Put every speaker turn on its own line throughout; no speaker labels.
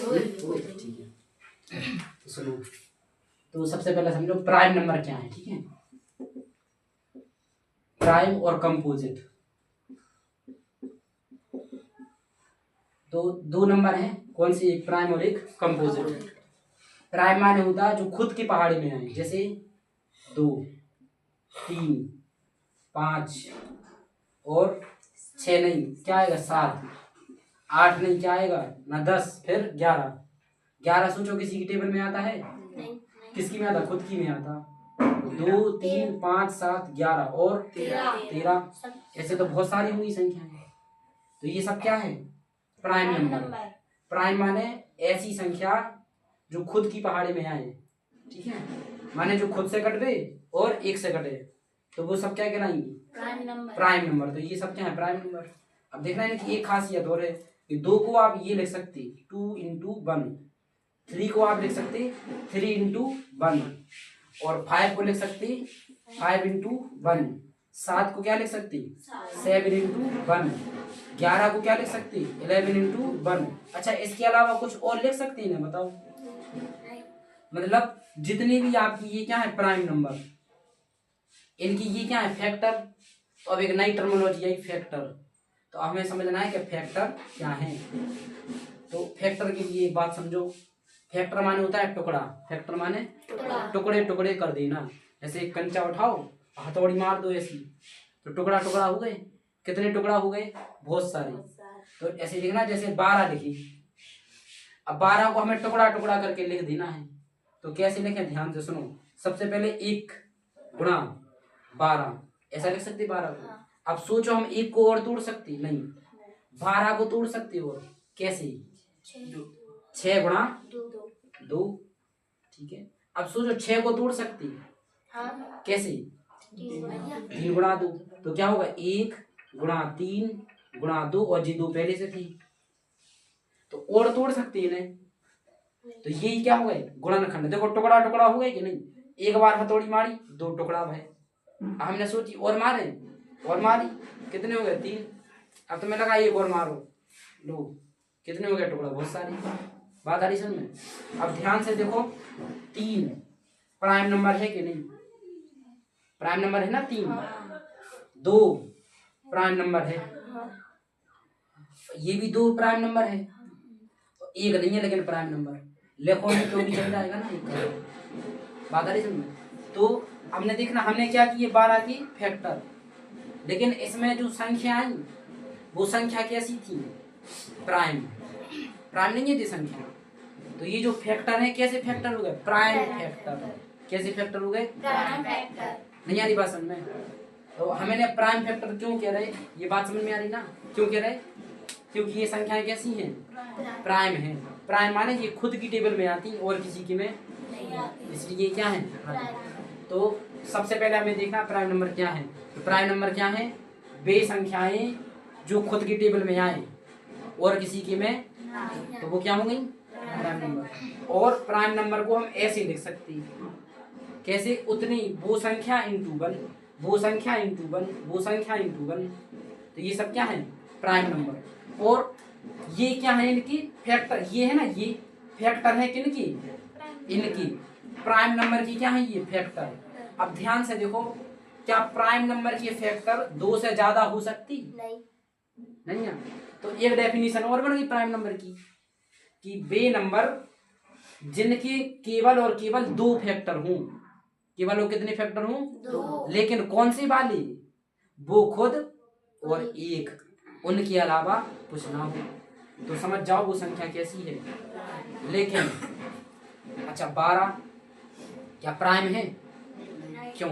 ठीक है, तो सुनो, तो सबसे पहले समझो प्राइम नंबर क्या है। ठीक है, प्राइम और कंपोजिट तो दो नंबर हैं, कौन सी, एक प्राइम और एक कंपोजिट। प्राइम माने होता है जो खुद की पहाड़ी में आए, जैसे 2, 3, 5 और 6 नहीं, क्या आएगा 7, 8 नहीं, क्या आएगा ना 10, फिर 11। 11 सोचो किसी की टेबल में आता है? किसकी में आता? खुद की में आता। 2, 3, 5, 7, 11 और 13। ऐसे तो बहुत सारी होंगी संख्याएं। तो ये सब क्या है? Prime number. प्राइम माने ऐसी संख्या जो खुद की पहाड़ी में आए। ठीक है, माने जो खुद से कट गए और एक से कटे, तो वो सब क्या कहलाएंगी? Prime number. तो ये सब क्या है? Prime number. अब देखना है कि एक खासियत और है कि 2 को आप ये लिख सकते 2 into 1, 3 को आप लिख सकते 3 into 1 और 5 को लिख सकते 5 into 1, 7 को क्या लिख सकते 7 into 1, 11 को क्या लिख सकते 11 into 1। अच्छा, इसके अलावा कुछ और लिख सकते हैं ना? बताओ। मतलब जितने भी आपकी ये क्या है प्राइम नंबर, इनकी ये क्या है? फैक्टर। तो अब एक नई टर्मिनोलॉजी है फैक्टर। तो हमें समझना है कि फैक्टर क्या है। तो फैक्टर के लिए एक बात समझो, फैक्टर माने होता है टुकड़ा। फैक्टर माने टुकड़े टुकड़े कर देना। जैसे एक कंचा उठाओ, हथौड़ी मार दो ऐसी, तो टुकड़ा टुकड़ा हो गए। कितने टुकड़ा हो गए? बहुत सारे। तो ऐसे लिखना, जैसे 12 लिखी, अब 12 को हमें टुकड़ा टुकड़ा करके लिख देना है। तो कैसे लिखें? ध्यान से सुनो। सबसे पहले 1 गुणा 12, ऐसा लिख सकते 12 को। अब सोचो हम 1 को और तोड़ सकते? नहीं। 12 को तोड़ सकते हो कैसे? 6 गुणा 2। ठीक है, अब सोचो 6 को तोड़ सकते कैसे? 3 गुणा 2। तो क्या होगा? 1 गुणा 3 गुणा 2, और जी 2 पहले से थी, तो और तोड़ सकती है नहीं। तो यही क्या हो गए? गुणनखंड। देखो टुकड़ा टुकड़ा हो गए कि नहीं? एक बार हथौड़ी मारी, 2 टुकड़ा भय। हमने सोची और मारे, और मारी, कितने हो गए? 3। अब तुम्हें लगा एक और मारो, लो, कितने हो गए टुकड़ा? बहुत सारी। बात आ रही समझ में? अब ध्यान से देखो, 3 प्राइम नंबर है कि नहीं? प्राइम नंबर है ना 3। 2 प्राइम नंबर है, ये भी 2 प्राइम नंबर है। एक नहीं है लेकिन प्राइम नंबर, लिखो में तो भी चल जाएगा ना एक। बात आ रही समझ में? तो हमने देखना, हमने क्या किए 12 की फैक्टर, लेकिन इसमें जो संख्या आई वो संख्या कैसी थी? प्राइम। प्राइम नहीं है थी संख्या। तो ये जो फैक्टर है कैसे फैक्टर हो गए? Prime factor. कैसे फैक्टर हो गए? Prime factor. नहीं आ रही बात समझ में? तो हमें प्राइम फैक्टर क्यों कह रहे? ये बात समझ में आ रही ना क्यों कह रहे? क्योंकि ये संख्याएं कैसी हैं? प्राइम है। प्राइम माने ये खुद की टेबल में आती और किसी की में नहीं आती, इसलिए क्या है? तो सबसे पहले हमें देखना प्राइम नंबर क्या है। तो प्राइम नंबर क्या है? वे संख्याएं जो खुद की टेबल में आए और किसी की में, तो वो क्या हो गई? Prime number. और प्राइम नंबर को हम ऐसे लिख सकते हैं, कैसे? उतनी वो संख्या इंटू 1, वो संख्या इंटू 1, वो संख्या इंटू 1। तो ये सब क्या है? Prime number. और ये क्या है? इनकी फैक्टर। ये है ना, ये फैक्टर है किनकी? इनकी। प्राइम नंबर की क्या है? ये फैक्टर। अब ध्यान से देखो, क्या प्राइम नंबर की फैक्टर 2 से ज्यादा हो सकती? नहीं है। तो एक डेफिनेशन और बन गई प्राइम नंबर की, कि वे नंबर जिनके केवल और केवल 2 फैक्टर हों। केवल और कितने फैक्टर हों? 2। लेकिन कौन सी वाली? वो खुद और एक, उनके अलावा कुछ ना हो। तो समझ जाओ वो संख्या कैसी है। लेकिन अच्छा 12 क्या प्राइम है? क्यों?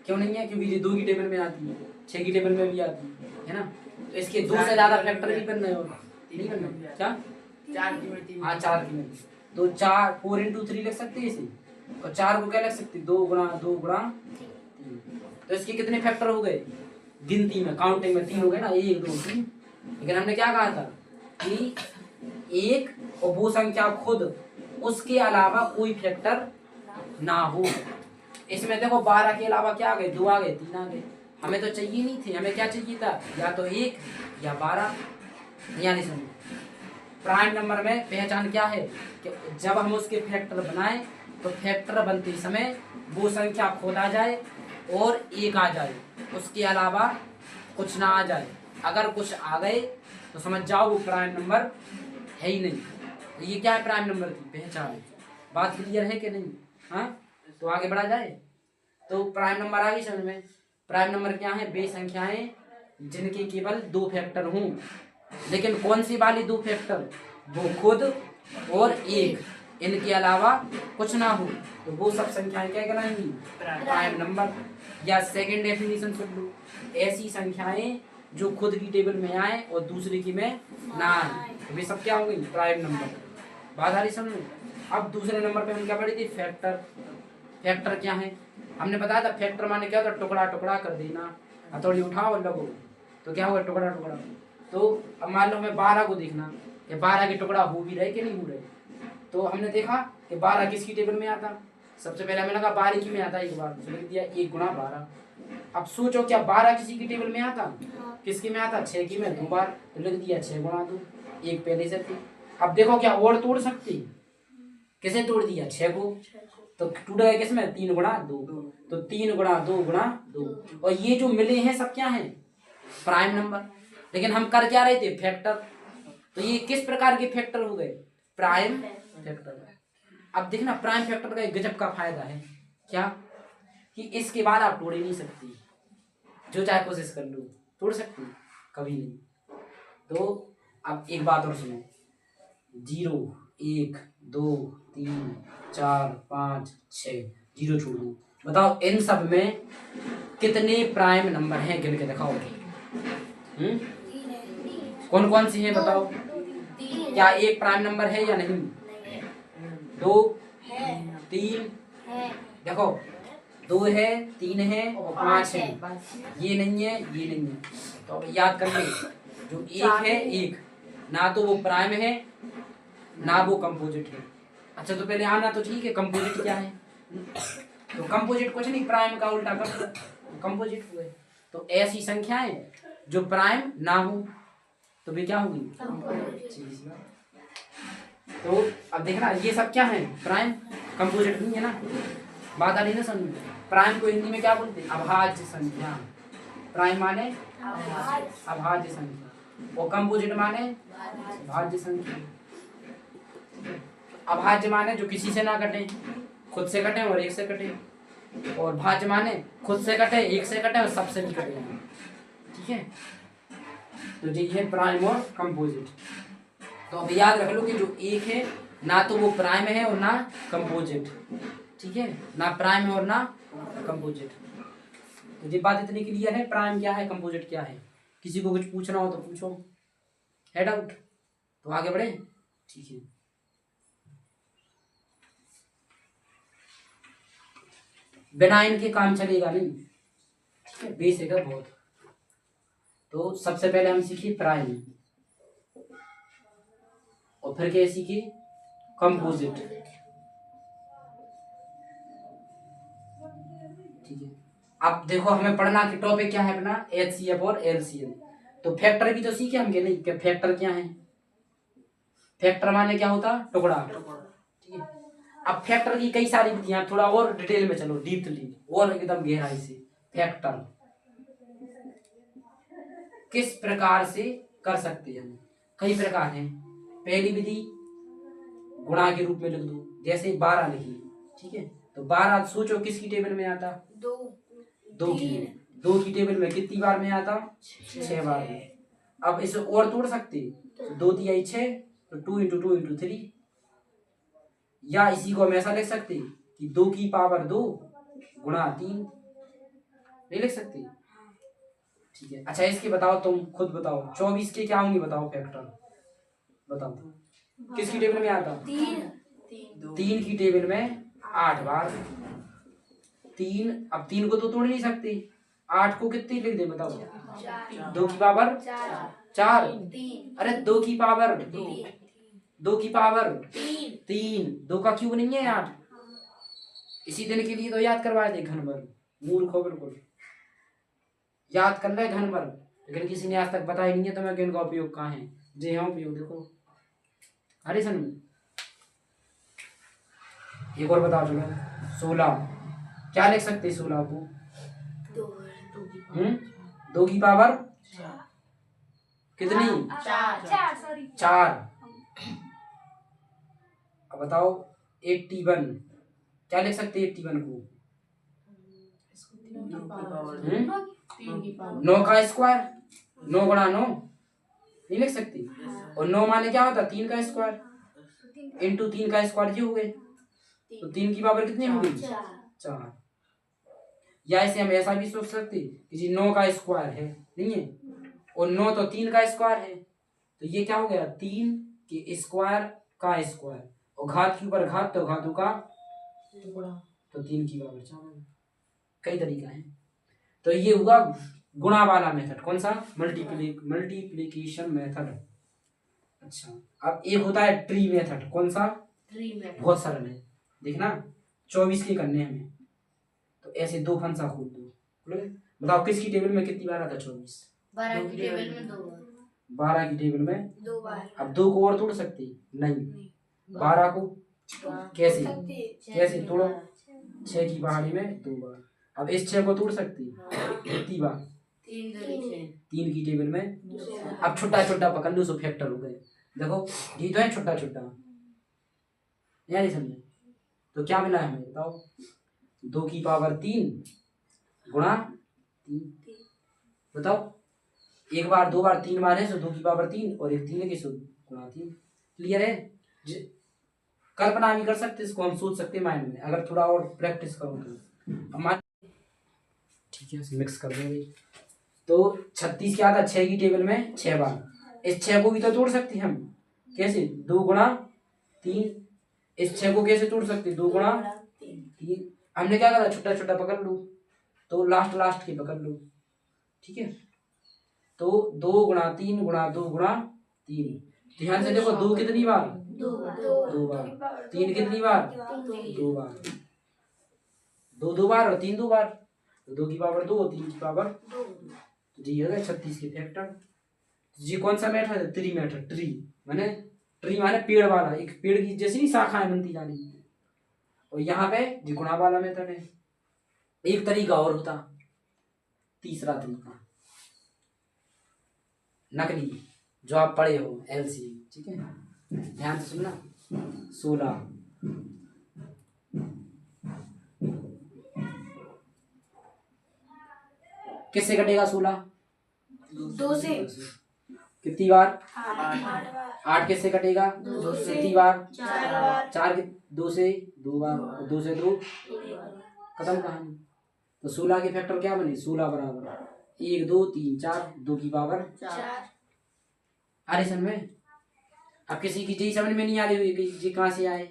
क्यों नहीं है? क्योंकि ये 2 की टेबल में आती है, 6 की टेबल में भी आती है ना। तो इसके 2 से ज्यादा फैक्टर भी बन रहे हो? नहीं बन रहे। क्या? 4 की में। हाँ 4 की में। तो 4 into 3 लिख सकते हैं इसे, और 4 को क्या लिख सकते? 2 गुणा 2 गुणा 3। तो इसके कितने फैक्टर हो गए? गिनती में, काउंटिंग में 3 हो गए ना, 1 2 3। लेकिन हमने क्या कहा था कि एक और वो संख्या खुद, उसके अलावा कोई फैक्टर ना हो। इसमें देखो 12 के अलावा क्या आ गए? 2 आ गए, 3 आ गए। हमें तो चाहिए नहीं थे, हमें क्या चाहिए था? या तो 1 या 12। यानी सुनो, प्राइम नंबर में पहचान क्या है कि जब हम उसके फैक्टर बनाएं तो फैक्टर बनते समय वो संख्या खोदा जाए और एक आ जाए, उसके अलावा कुछ ना आ जाए। अगर कुछ आ गए तो समझ जाओ वो प्राइम नंबर है ही नहीं। तो ये क्या है प्राइम नंबर की पहचान। बात क्लियर है कि नहीं? हाँ, तो आगे बढ़ा जाए। तो प्राइम नंबर आ गई समझ में। प्राइम नंबर क्या है? वे संख्याएं जिनके केवल दो फैक्टर हों, लेकिन कौन सी वाली दो फैक्टर? वो खुद और एक, इनके अलावा कुछ ना हो तो वो सब संख्याएं क्या कहलाएंगी? Prime number. या सेकंड डेफिनेशन सुन लो, ऐसी संख्याएं जो खुद की टेबल में आए और दूसरे की में ना आए तो वे सब क्या होंगी? Prime number. बात आ रही समझ में? अब दूसरे नंबर पे हम क्या पढ़े थे? फैक्टर। फैक्टर क्या है? हमने बताया था फैक्टर माने क्या होता है? टुकड़ा टुकड़ा कर देना। हथौड़ी उठाओ और लगो तो क्या होगा? टुकड़ा टुकड़ा। तो अब मान लो हमें 12 को देखना कि 12 के टुकड़ा हो भी रहे कि नहीं हो रहे। तो हमने देखा कि 12 किसकी टेबल में आता? सबसे पहले हमें लगा 12 की में आता, एक बार तो लिख दिया 1 गुणा 12। अब सोचो क्या 12 किसी की टेबल में आता? किसकी में आता? 6 की में 2 बार तो लिख दिया 6 गुणा 2, एक पहले से थी। अब देखो क्या और तोड़ सकती? किसे तोड़ दिया? 6 को। तो टूट गया किसमें? 3 गुणा 2। तो 3 गुणा 2 गुणा 2। और ये जो मिले हैं सब क्या है? Prime number. लेकिन हम कर क्या रहे थे? फैक्टर। तो ये किस प्रकार के फैक्टर हो गए? Prime factor. अब देखना प्राइम फैक्टर का एक गजब का फायदा है क्या, कि इसके बाद आप तोड़ ही नहीं सकती, जो चाहे कोशिश कर लो तोड़ सकती कभी नहीं। तो अब एक बात और सुनो, 0 1 2 3 4 5 6 0 छोड़ दो। बताओ इन सब में कितने प्राइम नंबर हैं? गिन के दिखाओ। कौन कौन सी है बताओ? क्या एक प्राइम नंबर है या नहीं? 2 3 देखो 2 है 3 है और 5 है। ये नहीं है ये नहीं है। तो अब याद कर ले, जो एक है एक, ना तो वो प्राइम है ना वो कंपोजिट है। अच्छा तो पहले आना तो ठीक है, कंपोजिट क्या है? तो कंपोजिट कुछ नहीं, प्राइम का उल्टा कर दो कंपोजिट हुए। तो ऐसी संख्याएं जो प्राइम ना हो तो वे क्या होगी? तो अब देखना ये सब क्या है? प्राइम। कंपोजिट नहीं है ना। बात आ रही ना समझ? प्राइम को हिंदी में क्या बोलते हैं? अभाज्य संख्या। प्राइम माने अभाज्य संख्या और कंपोजिट माने भाज्य संख्या। अभाज्य माने जो किसी से ना कटे, खुद से कटे और एक से कटे, और भाज्य माने खुद से कटे, एक से कटे और सबसे भी कटे। ठीक है, तो ये है प्राइम और कंपोजिट। तो अब याद रख लो कि जो एक है ना तो वो प्राइम है और ना कंपोजिट। ठीक है, ना प्राइम है और ना कंपोजिट। तो ये बात इतनी क्लियर है, प्राइम क्या है कंपोजिट क्या है। किसी को कुछ पूछना हो तो पूछो, है डाउट तो आगे बढ़े। ठीक है, बिना इनके काम चलेगा नहीं। ठीक है, बेसिक है बहुत। तो सबसे पहले हम सीखे प्राइम और फिर क्या सीखे? कंपोजिट। ठीक है, अब देखो हमें पढ़ना के टॉपिक क्या है अपना? एचसीएफ और एलसीएम। तो फैक्टर भी तो सीखे हम के नहीं कि फैक्टर क्या है? फैक्टर माने क्या होता? टुकड़ा। ठीक है, अब फैक्टर की कई सारी विधियां, थोड़ा और डिटेल में चलो, डीपली और एकदम गहराई से। फैक्टर किस प्रकार से कर सकते हैं? कई प्रकार हैं। पहली विधि गुणा के रूप में लिख दो, जैसे 12 लिखी। ठीक है, तो 12 सोचो किसकी टेबल में आता? दो की टेबल में कितनी बार में आता? 6 बार में। अब इसे और तोड़ सकते, तो 2 तिहाई 6, तो 2 × 2 × 3, या इसी को हम ऐसा लिख सकते कि 2 की पावर 2 गुणा 3, नहीं लिख सकते? ठीक है, अच्छा इसके बताओ, तुम खुद बताओ 24 के क्या होंगे बताओ फैक्टर, बताओ किसकी टेबल में आता? 3 की टेबल में 8 बार। 3, अब 3 को तो तोड़ नहीं सकते, 8 को कितनी लिख दे बताओ? 2 की पावर 4, अरे 2 की पावर 2 की पावर 3, 2 का क्यूब नहीं है 8। इसी दिन के लिए तो याद करवाए थे घन भर, मूर्ख हो बिल्कुल, याद कर ले घन भर, लेकिन किसी ने आज तक बताया नहीं है तो मैं इनका उपयोग कहाँ है? जी हाँ उपयोग देखो, एडिशन में। एक और बताओ चलो, 16 क्या लिख सकते 16 को? 2 की पावर कितनी? 4। अब बताओ 81 क्या लिख सकते 81 को? 9 का स्क्वायर, 9 गुणा 9 नहीं लिख सकती। और 9 माने क्या होता? 3 का स्क्वायर इंटू 3 का स्क्वायर जी हो गए, तो 3 की पावर कितनी होगी? 4। या इसे हम ऐसा भी सोच सकते कि जी 9 का स्क्वायर है, नहीं है, और 9 तो 3 का स्क्वायर है, तो ये क्या हो गया? 3 के स्क्वायर का स्क्वायर, और घात के ऊपर घात, तो घातों का तो 3 की पावर 4। कई तरीका है। तो ये हुआ गुणा वाला मेथड। कौन सा? Multiplication method. अच्छा, अब एक होता है ट्री मेथड। कौन सा? Tree method. बहुत सरल है, देखना 24 के करने हमें, तो ऐसे 2 फंसा खोल दो। बताओ किसकी टेबल में कितनी बार आता? 24।
12 की टेबल में 2 बार।
12 की टेबल में
2 बार।
अब 2 को और तोड़ सकते? नहीं। 12 को कैसे कैसे तोड़ो? 6 की पहाड़ी में 2 बार। अब इस 6 को तोड़ सकती? कितनी बार? 3 की टेबल में। अब छोटा छोटा पकड़ लो, सो फैक्टर हो गए। देखो ये तो है छोटा छोटा, यानी समझे? तो क्या मिला हमें बताओ? 2 की पावर 3 गुणा 3। बताओ एक बार, 2 बार, 3 बार है, सो 2 की पावर 3, और एक 3 है, सो गुणा 3। क्लियर है? कल्पना भी कर सकते, इसको हम सोच सकते माइंड में, अगर थोड़ा और प्रैक्टिस करो तो। ठीक है, मिक्स कर देंगे। तो 36 क्या था? 6 की टेबल में 6 बार। इस 6 को भी तो तोड़ सकते हम। कैसे? 2 गुणा 3। इस 6 को कैसे तोड़ सकते? 2 गुणा 3। हमने क्या करा? छोटा छोटा पकड़ लो, तो लास्ट की पकड़ लो। ठीक है, तो 2 गुणा 3 गुणा 2 गुणा 3। ध्यान से देखो, 2 कितनी बार? 2 बार। 3 कितनी बार? 2 बार। 2 2 बार और 3 2 बार, तो 2 की पावर 2 और 3 की पावर 2। तो जी हो गया 36 के फैक्टर। जी कौन सा मेथड है? Tree method. ट्री माने पेड़ वाला, एक पेड़ की जैसी शाखाएं बनती जा रही है, और यहाँ पे जी गुणा वाला मेथड है। एक तरीका और होता, तीसरा तरीका नकली, जो आप पढ़े हो एलसीएम। ठीक है, ध्यान से सुनना। 16 किससे कटेगा? 16
2 से।
कितनी बार?
8 बार।
8 किससे कटेगा?
2 से।
कितनी बार?
4 बार।
4 2 से 2 बार, और 2 से 2 खत्म कहानी। तो 16 के फैक्टर क्या बने? 16 बराबर 1 2 3 4, 2 की पावर
4।
अरे सन में अब किसी की जी समझ में नहीं आ रही हुई कि जी कहाँ से आए,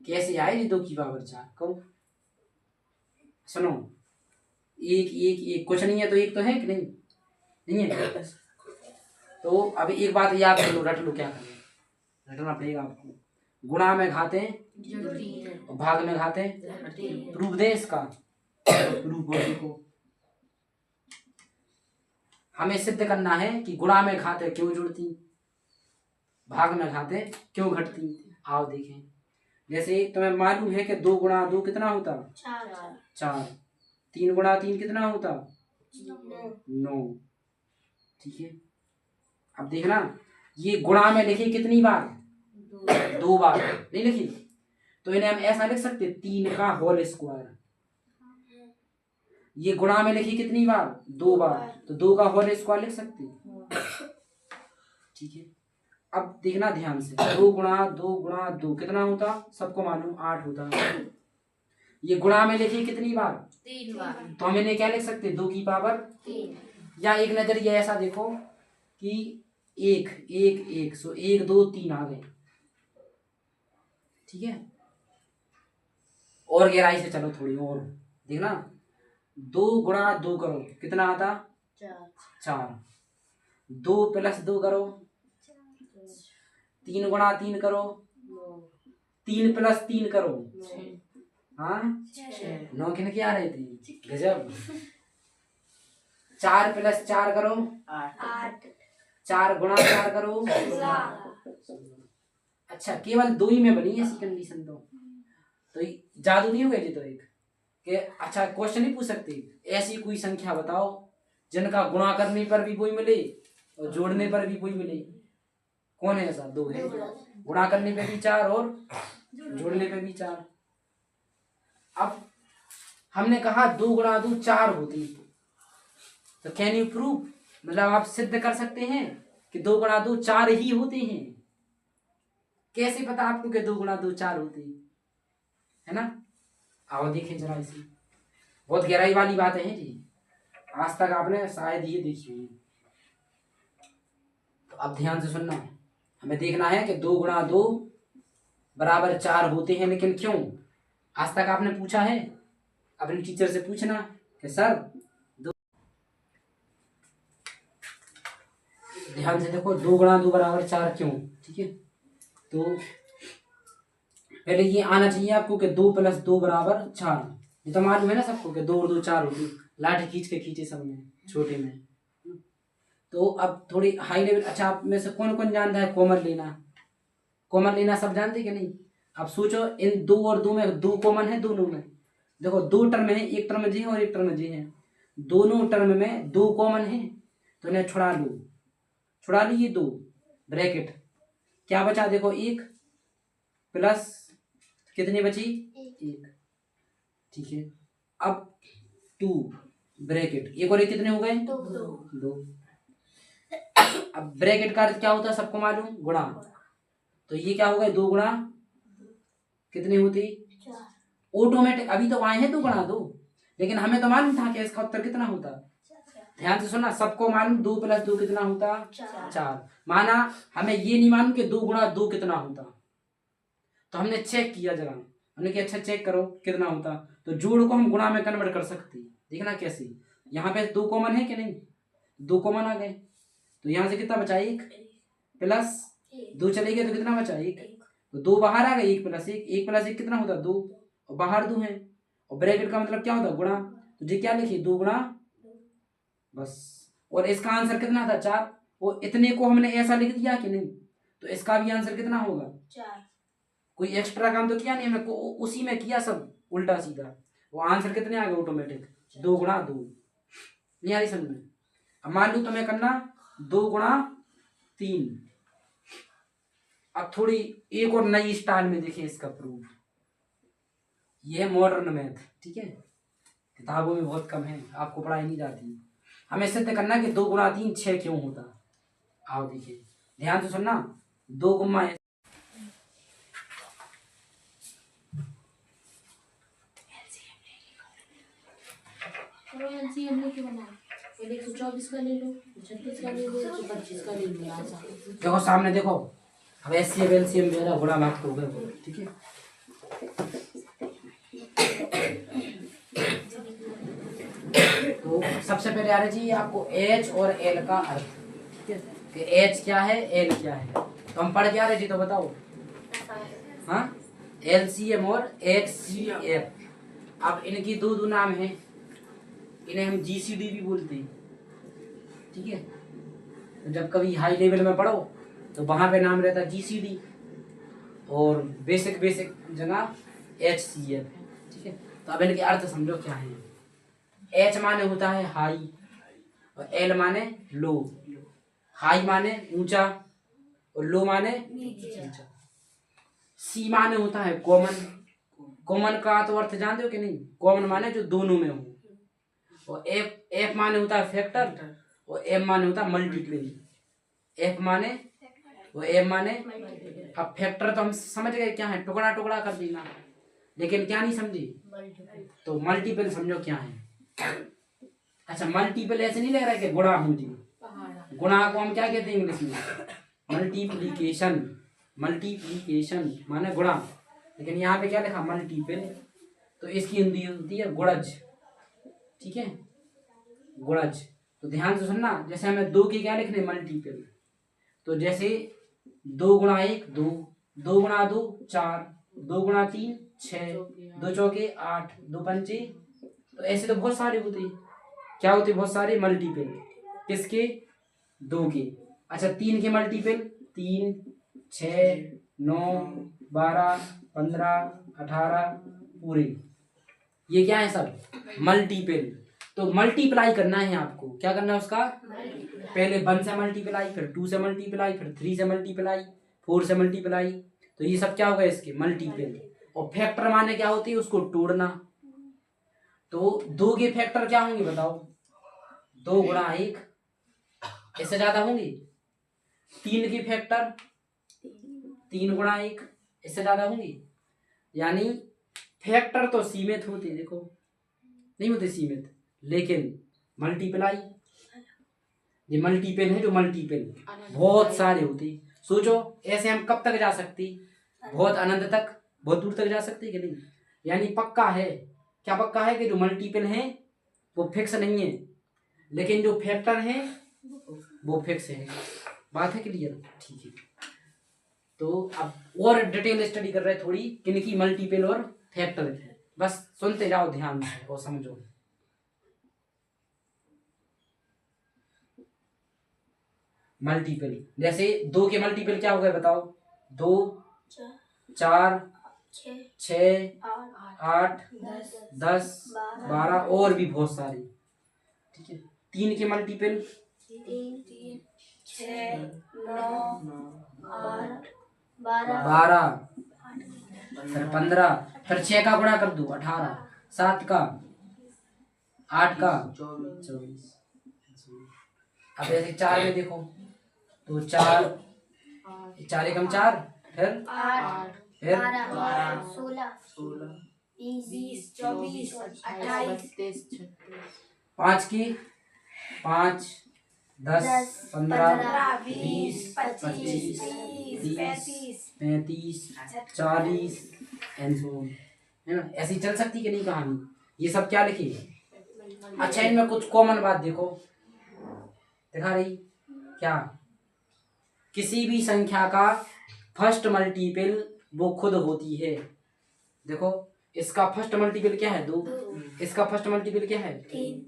कैसे आए जी 2 की पावर 4? कहो सुनो, एक एक एक कुछ नहीं है तो एक तो है कि नहीं? नहीं है। तो अब एक बात याद कर लो, रट लो, क्या करें, रटना पड़ेगा आपको। गुणा में घाते और भाग में घाते। प्रूफ दे इसका, प्रूफ बोल को हमें सिद्ध करना है कि गुणा में घाते क्यों जुड़ती, भाग में घाते क्यों घटती। आओ देखें। जैसे तुम्हें मालूम है कि 2 गुणा 2 कितना होता? 4। 3 गुणा 3 कितना होता? 9। ठीक है, अब देखना, ये गुणा में लिखी कितनी बार? 2 बार नहीं लिखी, तो इन्हें हम ऐसा लिख सकते 3 का होल स्क्वायर। ये गुणा में लिखी कितनी बार? 2 बार, तो 2 का होल स्क्वायर लिख सकते। ठीक है, अब देखना ध्यान से, 2 गुणा 2 गुणा 2 कितना होता? सबको मालूम 8 होता। ये गुणा में लिखी कितनी बार?
3 बार,
तो हम इन्हें क्या लिख सकते? 2 की पावर
3।
या एक नजरिया ऐसा देखो कि 1 1 1, सो 1 2 3 आ गए। ठीक है, और गहराई से चलो थोड़ी और देखना, 2 गुणा 2 करो कितना आता? 4। 2 प्लस 2 करो, 3 गुणा 3 करो, 3 प्लस 3 करो, हाँ 9 किन के आ रहे थे? गजब। 4 प्लस 4 करो
8।
4 गुणा 4 करो अच्छा, केवल 2 ही में बनी है ऐसी कंडीशन तो जादू नहीं होगा जी। तो एक कि अच्छा क्वेश्चन नहीं पूछ सकते, ऐसी कोई संख्या बताओ जिनका गुणा करने पर भी वही मिले और जोड़ने पर भी वही मिले। कौन है ऐसा? 2 है, गुणा करने पे भी 4 और जोड़ने पे भी 4। अब हमने कहा 2 गुणा 2 4 होती, तो कैन यू प्रूव, मतलब आप सिद्ध कर सकते हैं कि 2 गुणा 2 4 ही होते हैं। कैसे पता आपको कि 2 गुणा 2 4 होते है ना? आओ देखें जरा इसे, बहुत गहराई वाली बातें हैं जी, आज तक आपने शायद ये देखी हुई। तो अब ध्यान से सुनना, हमें देखना है कि 2 गुणा 2 बराबर 4 होते हैं, लेकिन क्यों? आज तक आपने पूछा है, अपने टीचर से पूछना कि सर ध्यान से देखो 2 गुणा 2 बराबर 4 क्यों? ठीक है, तो पहले ये आना चाहिए आपको कि 2 + 2 बराबर 4। ये तो मालूम है ना सबको कि 2 और 2 4 होती, लाठी खींच के खींचे सब में छोटे में। तो अब थोड़ी हाई लेवल, अच्छा आप में से कौन कौन जानता है कॉमन लेना? कॉमन लेना सब जानते कि नहीं? अब सोचो इन 2 और 2 में 2 कॉमन है दोनों में। देखो 2 टर्म है, एक टर्म जी है और एक टर्म जी है, दोनों टर्म में 2 कॉमन है, तो इन्हें छुड़ा लो, छुड़ा लीजिए 2 ब्रैकेट, क्या बचा? देखो 1 प्लस कितनी बची? 1। ठीक है, अब 2 ब्रैकेट, एक और एक कितने हो गए? 2। अब ब्रैकेट का अर्थ क्या होता है सबको मालूम? गुणा। तो ये क्या हो गए? 2 गुणा कितने होती? ऑटोमेटिक, अभी तो आए हैं 2 गुणा 2, लेकिन हमें तो मालूम था कि इसका उत्तर कितना होता। ध्यान से सुनना, सबको मालूम 2 + 2 कितना होता? 4। माना हमें ये नहीं मालूम कि 2 गुणा 2 कितना होता, तो हमने चेक किया जरा, हमने कहा अच्छा चेक करो कितना होता, तो जोड़ को हम गुणा में कन्वर्ट कर सकते हैं। देखना कैसे, यहाँ पे 2 कॉमन है कि नहीं? 2 कॉमन आ गए, तो यहाँ से कितना बचा? 1 प्लस 2 चले गए तो कितना बचा? 1। तो 2 बाहर आ गए, 1 + 1, 1 + 1 कितना होता? 2, और बाहर 2 है, और ब्रैकेट का मतलब क्या होता? गुणा। तो ये क्या लिखिए? 2 गुणा बस, और इसका आंसर कितना था? 4। और इतने को हमने ऐसा लिख दिया कि नहीं, तो इसका भी आंसर कितना होगा? 4। कोई एक्स्ट्रा काम तो किया नहीं हमने, उसी में किया सब उल्टा सीधा, वो आंसर कितने आ गए ऑटोमेटिक? 2 गुणा 2। नहीं आ रही समझ में? अब मान लो तुम्हें करना 2 गुणा 3। अब थोड़ी एक और नई स्टाइल में देखिए इसका प्रूफ, ये है मॉडर्न मैथ। ठीक है, किताबों में बहुत कम है, आपको पढ़ाई नहीं जाती। हमें सिद्ध करना कि 2 गुणा 3 6 क्यों होता। आओ देखिए, ध्यान से सुनना, 2 गुम्मा है,
पहले 124 का ले लो, 36 का ले लो, 125 का ले लो।
देखो सामने देखो, अब एचसीएफ एलसीएम मेरा गुणा भाग हो गए। ठीक है, तो सबसे पहले आ रहा जी आपको एच और एल का अर्थ। ठीक है, कि एच क्या है, एल क्या है, तो हम पढ़ क्या रहे जी, तो बताओ। हाँ, एलसीएम और एचसीएफ। अब इनकी दो नाम है, इन्हें हम जीसीडी भी बोलते हैं। ठीक है, तो जब कभी हाई लेवल में पढ़ो तो वहां पे नाम रहता है जीसीडी, और बेसिक जगह एचसीएफ। ठीक है, तो अब इनके अर्थ समझो क्या है। एच माने होता है हाई, और एल माने लो। हाई माने ऊंचा, और लो माने नीचा। सी माने होता है कॉमन। कॉमन का तो अर्थ जानते हो कि नहीं? कॉमन माने जो दोनों में हो। और एफ माने होता है फैक्टर, और एम माने होता है मल्टीप्लाई। एफ माने और एम माने, अब फैक्टर तो हम समझ गए क्या है, टुकड़ा टुकड़ा कर देना, लेकिन क्या नहीं समझी? तो मल्टीपल समझो क्या है। अच्छा, मल्टीपल ऐसे नहीं लग रहा है कि गुणा हो जी, गुणा को हम क्या कहते हैं इंग्लिश में? मल्टीप्लीकेशन। मल्टीप्लीकेशन माने गुणा, लेकिन यहाँ पे क्या लिखा? मल्टीपल, तो इसकी हिंदी होती है गुणज। ठीक है, गुणज। तो ध्यान से सुनना, जैसे हमें 2 की क्या लिखने? मल्टीपल। तो जैसे 2 गुणा 1 2, 2 गुणा 2 4, 2 गुणा 3 6, 2 चौके 8, 2 पंचे, तो ऐसे तो बहुत सारे होते हैं। क्या होते? बहुत सारे मल्टीपल। किसके? 2 के। अच्छा, 3 के मल्टीपल 3, 6, 9, 12, 15, 18 पूरे। ये क्या है सब? मल्टीपल। तो मल्टीप्लाई करना है आपको। क्या करना है उसका? पहले 1 से मल्टीप्लाई, फिर 2 से मल्टीप्लाई, फिर 3 से मल्टीप्लाई, 4 से मल्टीप्लाई। तो ये सब क्या होगा इसके? मल्टीपल। और फैक्टर माने क्या होती है? उसको तोड़ना। तो 2 के फैक्टर क्या होंगे बताओ? 2 गुणा 1, इससे ज्यादा होंगे? 3 के फैक्टर 3 गुणा 1, इससे ज्यादा होंगे? यानी फैक्टर तो सीमित होते, देखो नहीं होते सीमित, लेकिन मल्टीप्लाई, ये मल्टीपल है जो मल्टीपल बहुत सारे होते। सोचो ऐसे हम कब तक जा सकते? बहुत अनंत तक, बहुत दूर तक जा सकते कि नहीं? यानी पक्का है, क्या पक्का है? कि जो मल्टीपल है वो फिक्स नहीं है, लेकिन जो फैक्टर है वो फिक्स है। बात है क्लियर? ठीक है। तो अब और डिटेल स्टडी कर रहे हैं थोड़ी, किनकी? मल्टीपल और फैक्टर। बस सुनते जाओ ध्यान से और समझो। मल्टीपल जैसे 2 के मल्टीपल क्या हो गए बताओ? 2, 4, 6, 8, 10, 12 और भी बहुत सारे। ठीक है। 3 के मल्टीपल 12, फिर 15, फिर 6 का गुणा कर दो 18, 7 का, 8 का 24। अब ऐसे 4 में देखो तो 4, 4 एकम 4, फिर
16, 20, 24, 28,
5 की 5, 10, 15, 20, 25, 30, 35, 40 एंड सो ऑन, है ना? ऐसी चल सकती कि नहीं कहानी? ये सब क्या लिखी? अच्छा, इनमें कुछ कॉमन बात देखो, दिखा रही क्या? किसी भी संख्या का फर्स्ट मल्टीपल वो खुद होती है। देखो इसका फर्स्ट मल्टीपल क्या है? 2। इसका फर्स्ट मल्टीपल क्या है?
3,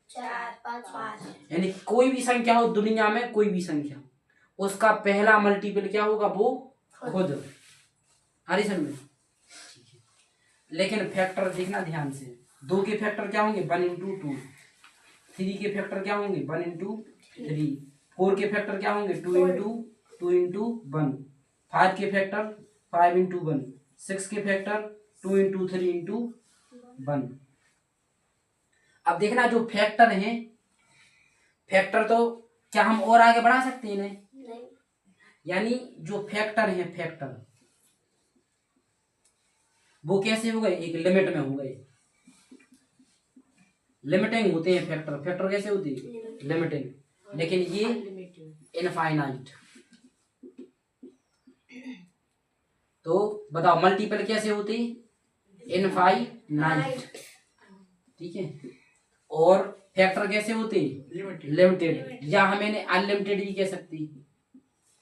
4, 5।
यानी कोई भी संख्या हो दुनिया में, कोई भी संख्या, उसका पहला मल्टीपल क्या होगा? वो खुद। हरी सन में। लेकिन फैक्टर देखना ध्यान से। 2 के फैक्टर क्या होंगे? 1 इंटू 2। 3 के फैक्टर क्या होंगे? 1 इंटू 3। 4 के फैक्टर क्या होंगे? 2 इंटू 1। 5 के फैक्टर 5 इंटू 1। 6 के फैक्टर 2 इंटू 3 इंटू 1। अब देखना जो फैक्टर हैं, फैक्टर तो क्या हम और आगे बढ़ा सकते हैं इन्हें? यानी जो फैक्टर हैं, फैक्टर वो कैसे हो गए? एक लिमिट में हो गए। लिमिटिंग होते हैं फैक्टर। फैक्टर कैसे होती है? लिमिटिंग। लेकिन ये इनफाइनाइट। तो बताओ मल्टीपल कैसे होती? इनफाइनाइट। ठीक है। और फैक्टर कैसे होते? लिमिटेड, या हम इन्हें अनलिमिटेड भी कह सकती।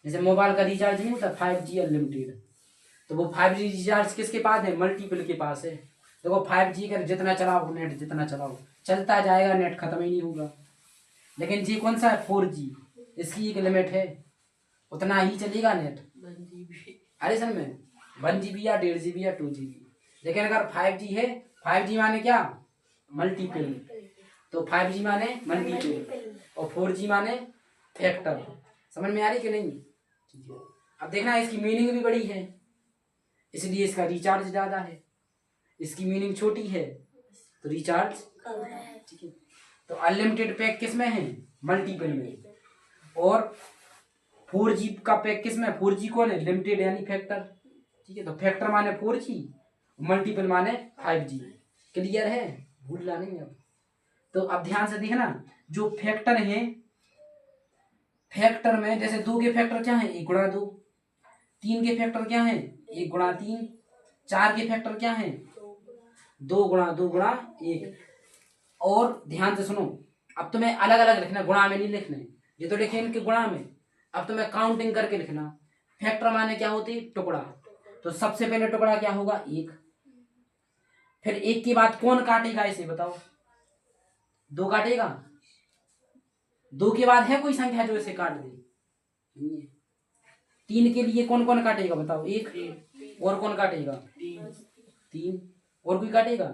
जैसे मोबाइल का रिचार्ज नहीं होता 5G अनलिमिटेड, तो वो 5G रिचार्ज किसके पास है? मल्टीपल के पास है। देखो 5G का जितना चलाओ नेट, जितना चलाओ चलता जाएगा, नेट खत्म ही नहीं होगा। लेकिन जी कौन सा है? 4G, इसकी एक लिमिट है, उतना ही चलेगा नेट। अरे सर में 1 GB या 1.5 GB या 2 GB। लेकिन अगर 5G है, 5G माने क्या? मल्टीपल। तो 5G माने मल्टीपल और 4G माने फैक्टर। समझ में आ रही कि नहीं? ठीक है। अब देखना इसकी मीनिंग भी बड़ी है, इसलिए इसका रिचार्ज ज्यादा है। इसकी मीनिंग छोटी है तो रिचार्ज। ठीक है। तो अनलिमिटेड पैक किस में है? मल्टीपल में। और 4G का पैक किस में? 4G कौन है? लिमिटेड यानी फैक्टर। ठीक है। तो फैक्टर माने 4G, मल्टीपल माने 5G। क्लियर है? भूलना नहीं अब। तो अब ध्यान से देखना, जो फैक्टर है, फैक्टर में जैसे 2 के फैक्टर क्या है? 1 गुणा 2। 3 के फैक्टर क्या है? 1 गुणा 3। 4 के फैक्टर क्या है? 2 गुणा 2 गुणा 1। और ध्यान से सुनो, अब तुम्हें अलग अलग लिखना, गुणा में नहीं लिखना है। ये तो लिखे इनके गुणा में, अब तुम्हें काउंटिंग करके लिखना। फैक्टर माने क्या होती? टुकड़ा। तो सबसे पहले टुकड़ा क्या होगा? 1। फिर 1 के बाद कौन काटेगा इसे बताओ? 2 काटेगा? 2 के बाद है कोई संख्या जो इसे काट दे? नहीं है। 3 के लिए कौन कौन काटेगा बताओ? 1 और कौन काटेगा? 3 और कोई काटेगा?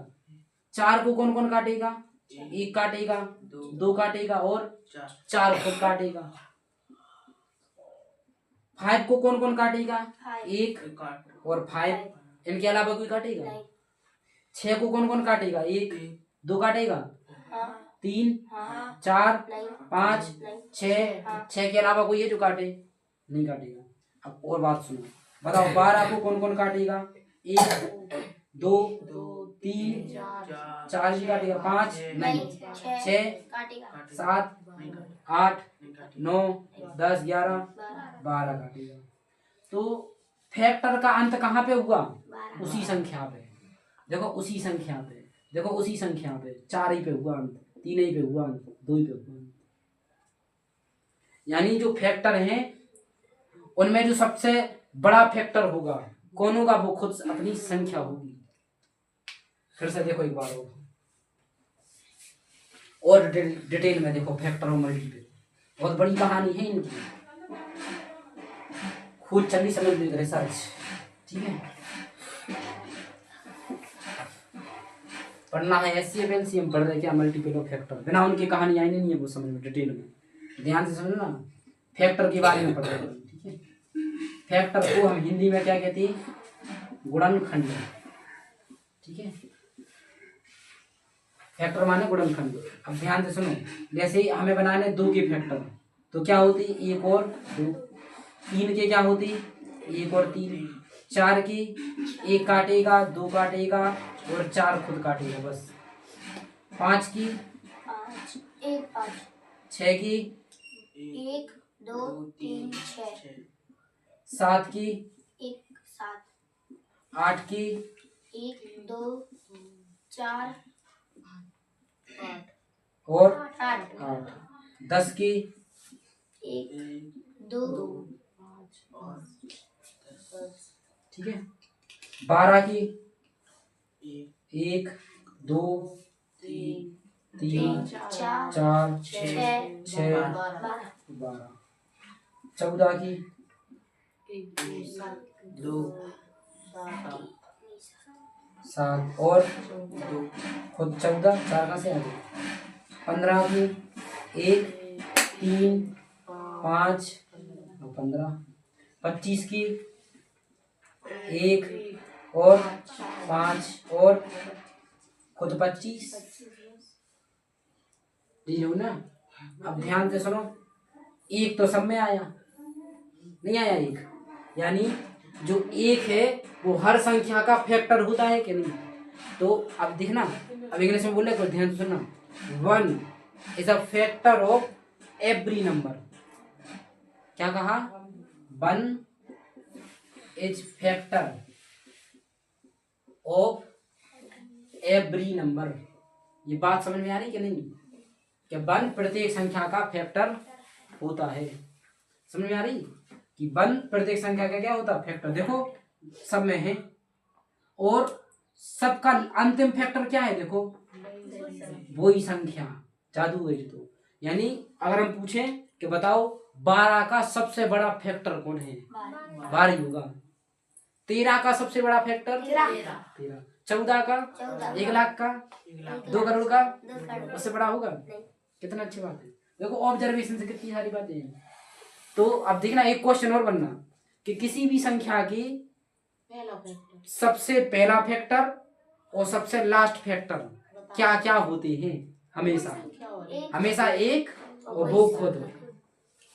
4 को कौन कौन काटेगा? 1 काटेगा, 2 काटेगा और 4 खुद काटेगा। 5 को कौन कौन काटेगा? 1 और 5, इनके अलावा कोई काटेगा? 6 को कौन कौन काटेगा? 1 2 काटेगा, 3 4 5 6 के अलावा कोई है जो काटे? नहीं काटेगा। अब और बात सुनो, बताओ 12 को कौन कौन काटेगा? 1 2 3 4 भी काटेगा, 5 नहीं, 6 7 8 9 10 11 12 काटेगा। तो फैक्टर का अंत कहाँ पे हुआ? उसी संख्या पे। देखो उसी संख्या पे, देखो उसी संख्या पे 4 ही पे हुआ अंत, 3 ही पे हुआ अंत, 2 ही पे हुआ अंत। यानी जो फैक्टर हैं उनमें जो सबसे बड़ा फैक्टर होगा कौन होगा? वो खुद अपनी संख्या होगी। फिर से देखो एक बार और डिटेल में देखो फैक्टर और मल्टीपल, बहुत बड़ी कहानी है इनकी, खुद चली समझ लो रिसर्च। ठीक है, पढ़ना है एससीएफ एलसीएम पढ़ रहे क्या? मल्टीपल और फैक्टर, बिना उनकी कहानी आई नहीं है वो समझ में, डिटेल में ध्यान से समझना। फैक्टर के बारे में पढ़ रहे हैं। ठीक है, फैक्टर को हम हिंदी में क्या कहते हैं? गुणनखंड। ठीक है, फैक्टर माने गुणनखंड। अब ध्यान से सुनो, जैसे हमें बनाने 2 के फैक्टर, तो क्या होती? 1 और 2। 3 के क्या होती? 1 और 3। 4 की 1 काटेगा, 2 काटेगा और 4 खुद काटेगा बस। 5 की 6 की
1 2 3 6
7 की
7
8 की
1 2 4
और
8
10 की
1 2
ठीक है, 12 की 1 2 3 4 6 12। 14 की
2
7 और 2 खुद 14, 4 कहाँ से आ गए? 15 की 1 3 5 15। 25 की 1 और 5 और खुद 25। जी हो ना। अब ध्यान से सुनो, 1 तो सब में आया, नहीं आया 1, यानी जो 1 है वो हर संख्या का फैक्टर होता है कि नहीं? तो अब देखना, अब इंग्लिश में बोले तो ध्यान से सुनना, 1 is a factor of every number. क्या कहा? 1 is factor of every number. ये बात समझ में आ रही कि नहीं? कि 1 प्रत्येक संख्या का फैक्टर होता है। समझ में आ रही कि 1 प्रत्येक संख्या का क्या होता है? फैक्टर। देखो सब में है, और सबका अंतिम फैक्टर क्या है? देखो वही संख्या, जादू है तो। यानी अगर हम पूछें कि बताओ 12 का सबसे बड़ा फैक्टर कौन है? 12 ही होगा। 13 का सबसे बड़ा फैक्टर 13। 14 का 1 लाख का 2 करोड़ का उससे बड़ा होगा? कितना अच्छी बात है। देखो ऑब्जर्वेशन से कितनी सारी बातें हैं। तो अब देखना, एक क्वेश्चन और बनना कि किसी भी संख्या की सबसे पहला फैक्टर और सबसे लास्ट फैक्टर क्या क्या होते हैं? हमेशा 1 और वो खुद।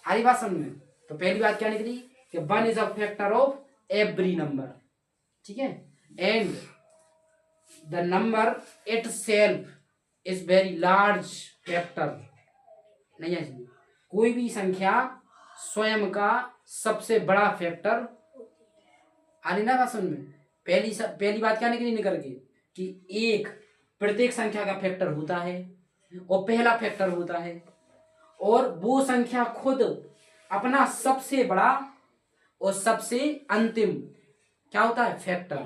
हरी बात समझ में? तो पहली बात क्या निकली कि 1 is a factor of every number. ठीक है, and the number itself is very large factor. नहीं है, कोई भी संख्या स्वयं का सबसे बड़ा फैक्टर। आनी ना बात समझ में? पहली बात क्या निकली निकल के कि 1 प्रत्येक संख्या का फैक्टर होता है और पहला फैक्टर होता है, और वो संख्या खुद अपना सबसे बड़ा और सबसे अंतिम क्या होता है? फैक्टर।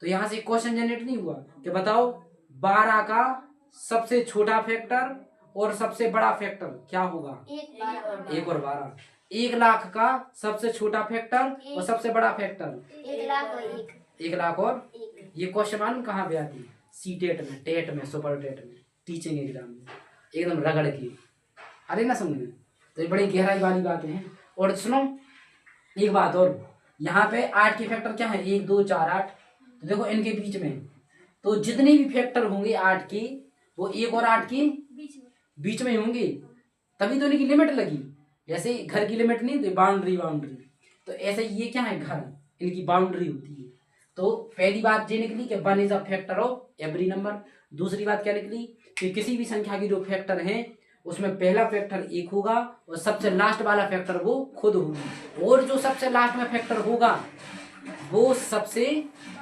तो यहां से क्वेश्चन जनरेट नहीं हुआ कि बताओ 12 का सबसे छोटा फैक्टर और सबसे बड़ा फैक्टर क्या होगा? 1 और 12। 1,00,000 का सबसे छोटा फैक्टर और सबसे बड़ा फैक्टर
1,00,000 और
1,00,000 और
एक।
ये क्वेश्चन मालूम कहाँ पे आती है? सी टेट में, टेट में, सुपर टेट में, टीचिंग एग्जाम में, एकदम रगड़ के। अरे ना समझ में, तो ये बड़ी गहराई वाली बातें हैं। और सुनो एक बात और, यहाँ पे 8 के फैक्टर क्या है? 1 2 4 8। तो देखो इनके बीच में तो जितने भी फैक्टर होंगे 8 की, वो 1 और 8 की बीच में होंगे, तभी तो इनकी लिमिट लगी। जैसे घर की लिमिट नहीं, तो बाउंड्री बाउंड्री, तो ऐसे ये क्या है? घर, इनकी बाउंड्री होती है। तो पहली बात ये निकली कि 1 is a factor of every number. दूसरी बात क्या निकली कि किसी भी संख्या की जो फैक्टर है उसमें पहला फैक्टर 1 होगा और सबसे लास्ट वाला फैक्टर वो खुद होगी, और जो सबसे लास्ट में फैक्टर होगा वो सबसे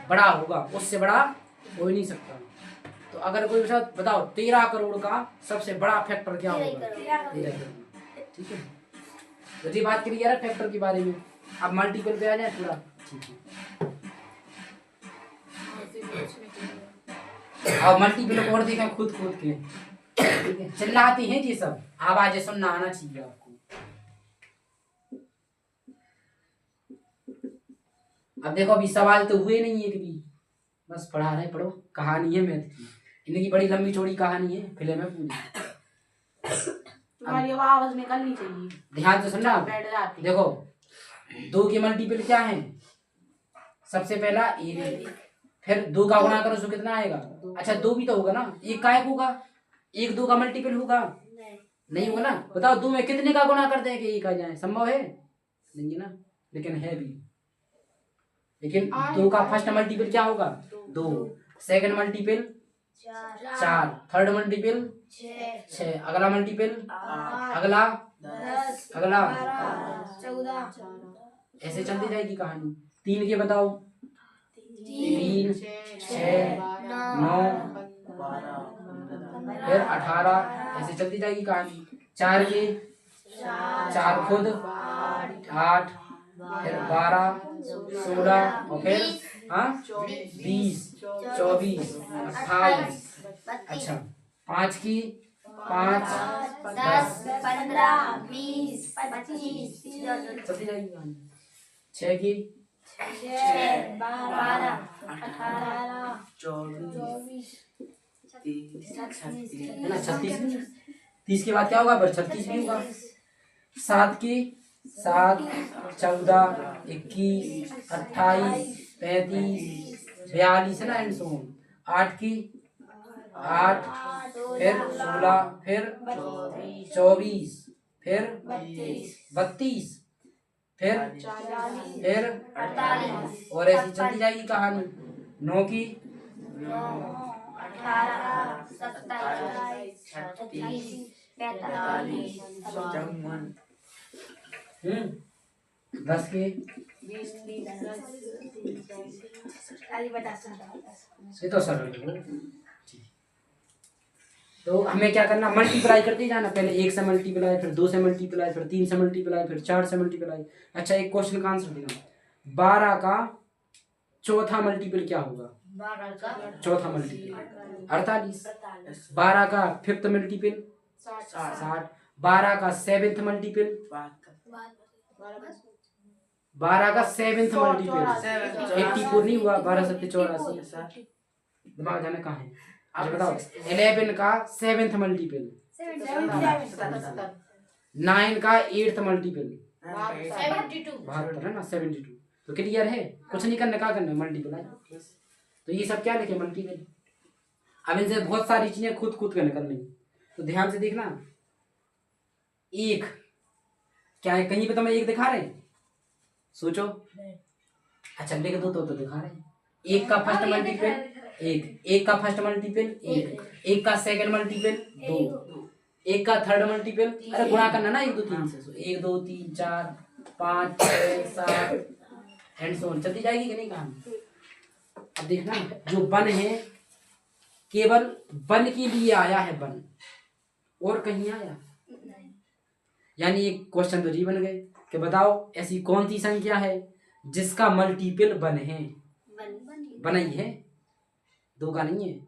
बड़ा होगा, उससे बड़ा हो ही नहीं सकता। तो अगर कोई बताओ 13 करोड़ का सबसे बड़ा फैक्टर क्या होगा? 13 करोड़। ठीक है, तो ये बात क्लियर है फैक्टर के बारे में। अब मल्टीपल पे आ जाए पूरा। ठीक है, अब मल्टीपल को और देखा खुद खुद के। ठीक है, चिल्लाती हैं जी सब, आवाजें सुनना आना चाहिए आपको। अब देखो अभी सवाल तो हुए नहीं है कभी, बस पढ़ा रहे, पढ़ो। कहानी है मैथ की, इनकी बड़ी लंबी चौड़ी कहानी है, फिल्म है पूरी।
तुम्हारी आवाज निकलनी चाहिए,
ध्यान से सुनना।
बैठ जाती।
देखो 2 के मल्टीपल क्या है? सबसे पहला ए, फिर 2 का गुणा करो तो कितना आएगा? अच्छा 2 भी तो होगा ना, 1 का 1 होगा, 1 2 का मल्टीपल होगा? नहीं होगा ना। बताओ 2 में कितने का गुणा करते हैं कि 1 आ जाए? संभव है? नहीं ना, लेकिन है भी। लेकिन 2 का फर्स्ट मल्टीपल क्या होगा? 2, सेकंड मल्टीपल 4, थर्ड मल्टीपल 6, अगला मल्टीपल, अगला अगला
14,
ऐसे चलती जाएगी कहानी। 3 के बताओ, 3 6 9 फिर 18, ऐसे चलती जाएगी कहानी। 4 के 4 खुद 8, फिर 12 16 और फिर 20 24 28। अच्छा 5 की 5 10
15, 20, 25,
चलती जाएगी कहानी। 6 की
12, 18, 24,
है ना, 36। 30 के बाद क्या होगा? पर 36 भी होगा। 7 की 7 14 21 28 35 42 है ना, एंड सो ऑन। 8 की 8 फिर 16 फिर 24 फिर 32 फिर
48,
और ऐसी चलती जाएगी कहानी। 9 की
18, 27, 36, 45,
10 की ये तो सरल है। तो हमें क्या करना? मल्टीप्लाई करते जाना, पहले 1 से मल्टीप्लाई, फिर 2 से मल्टीप्लाई, फिर 3 से मल्टीप्लाई, फिर 4 से मल्टीप्लाई। अच्छा एक क्वेश्चन का आंसर देना, 12 का चौथा मल्टीपल क्या होगा? चौथा मल्टीपल 48। 12 का फिफ्थ मल्टीपल 60। 12 का सेवेंथ मल्टीपल 12 का सेवेंथ मल्टीपल 84 नहीं हुआ? 12 7 84। दिमाग जाने कहाँ है? अच्छा बताओ 11 का सेवेंथ मल्टीपल, 9 का एट्थ मल्टीपल 72 है ना, 72। तो क्लियर है? कुछ नहीं करना, क्या करना? मल्टीप्लाई। तो ये सब क्या लिखे? मल्टीपल। अब इनसे बहुत सारी चीजें खुद खुद करनी, तो ध्यान से देखना। 1 क्या है? कहीं पे तो मैं 1 दिखा रहे? सोचो। अच्छा लिख दो तो दिखा रहे। 1 का फर्स्ट मल्टीपल 1 का फर्स्ट मल्टीपल 1 का सेकंड मल्टीपल 2, 1 का थर्ड मल्टीपल, अरे गुणा करना ना 1 2 3 से, 1 2 3 4 5 6 7 एंड सो ऑन। चलती जाएगी कि नहीं कहानी? अब देखना जो 1 है केवल 1 के लिए आया है, 1 और कहीं आया? यानी एक क्वेश्चन तो जी बन गए कि बताओ ऐसी कौन सी संख्या है जिसका मल्टीपल 1 है? बनाई है, 2 का नहीं है।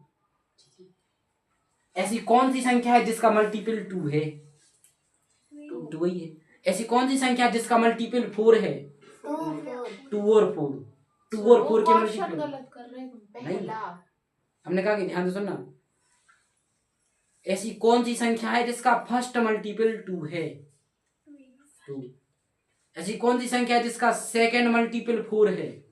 ऐसी कौन सी संख्या है जिसका मल्टीपल 2 है? 2 ही है। ऐसी कौन सी संख्या जिसका मल्टीपल 4 है? 2 और 4। 2 और 4 के
ऑप्शन
मल्टीपल
गलत कर रहे हैं पहला।
हमने कहा कि ध्यान से सुनना। ऐसी कौन सी संख्या है जिसका फर्स्ट मल्टीपल 2 है? 2। ऐसी कौन सी संख्या है जिसका सेकंड मल्टीपल 4 है?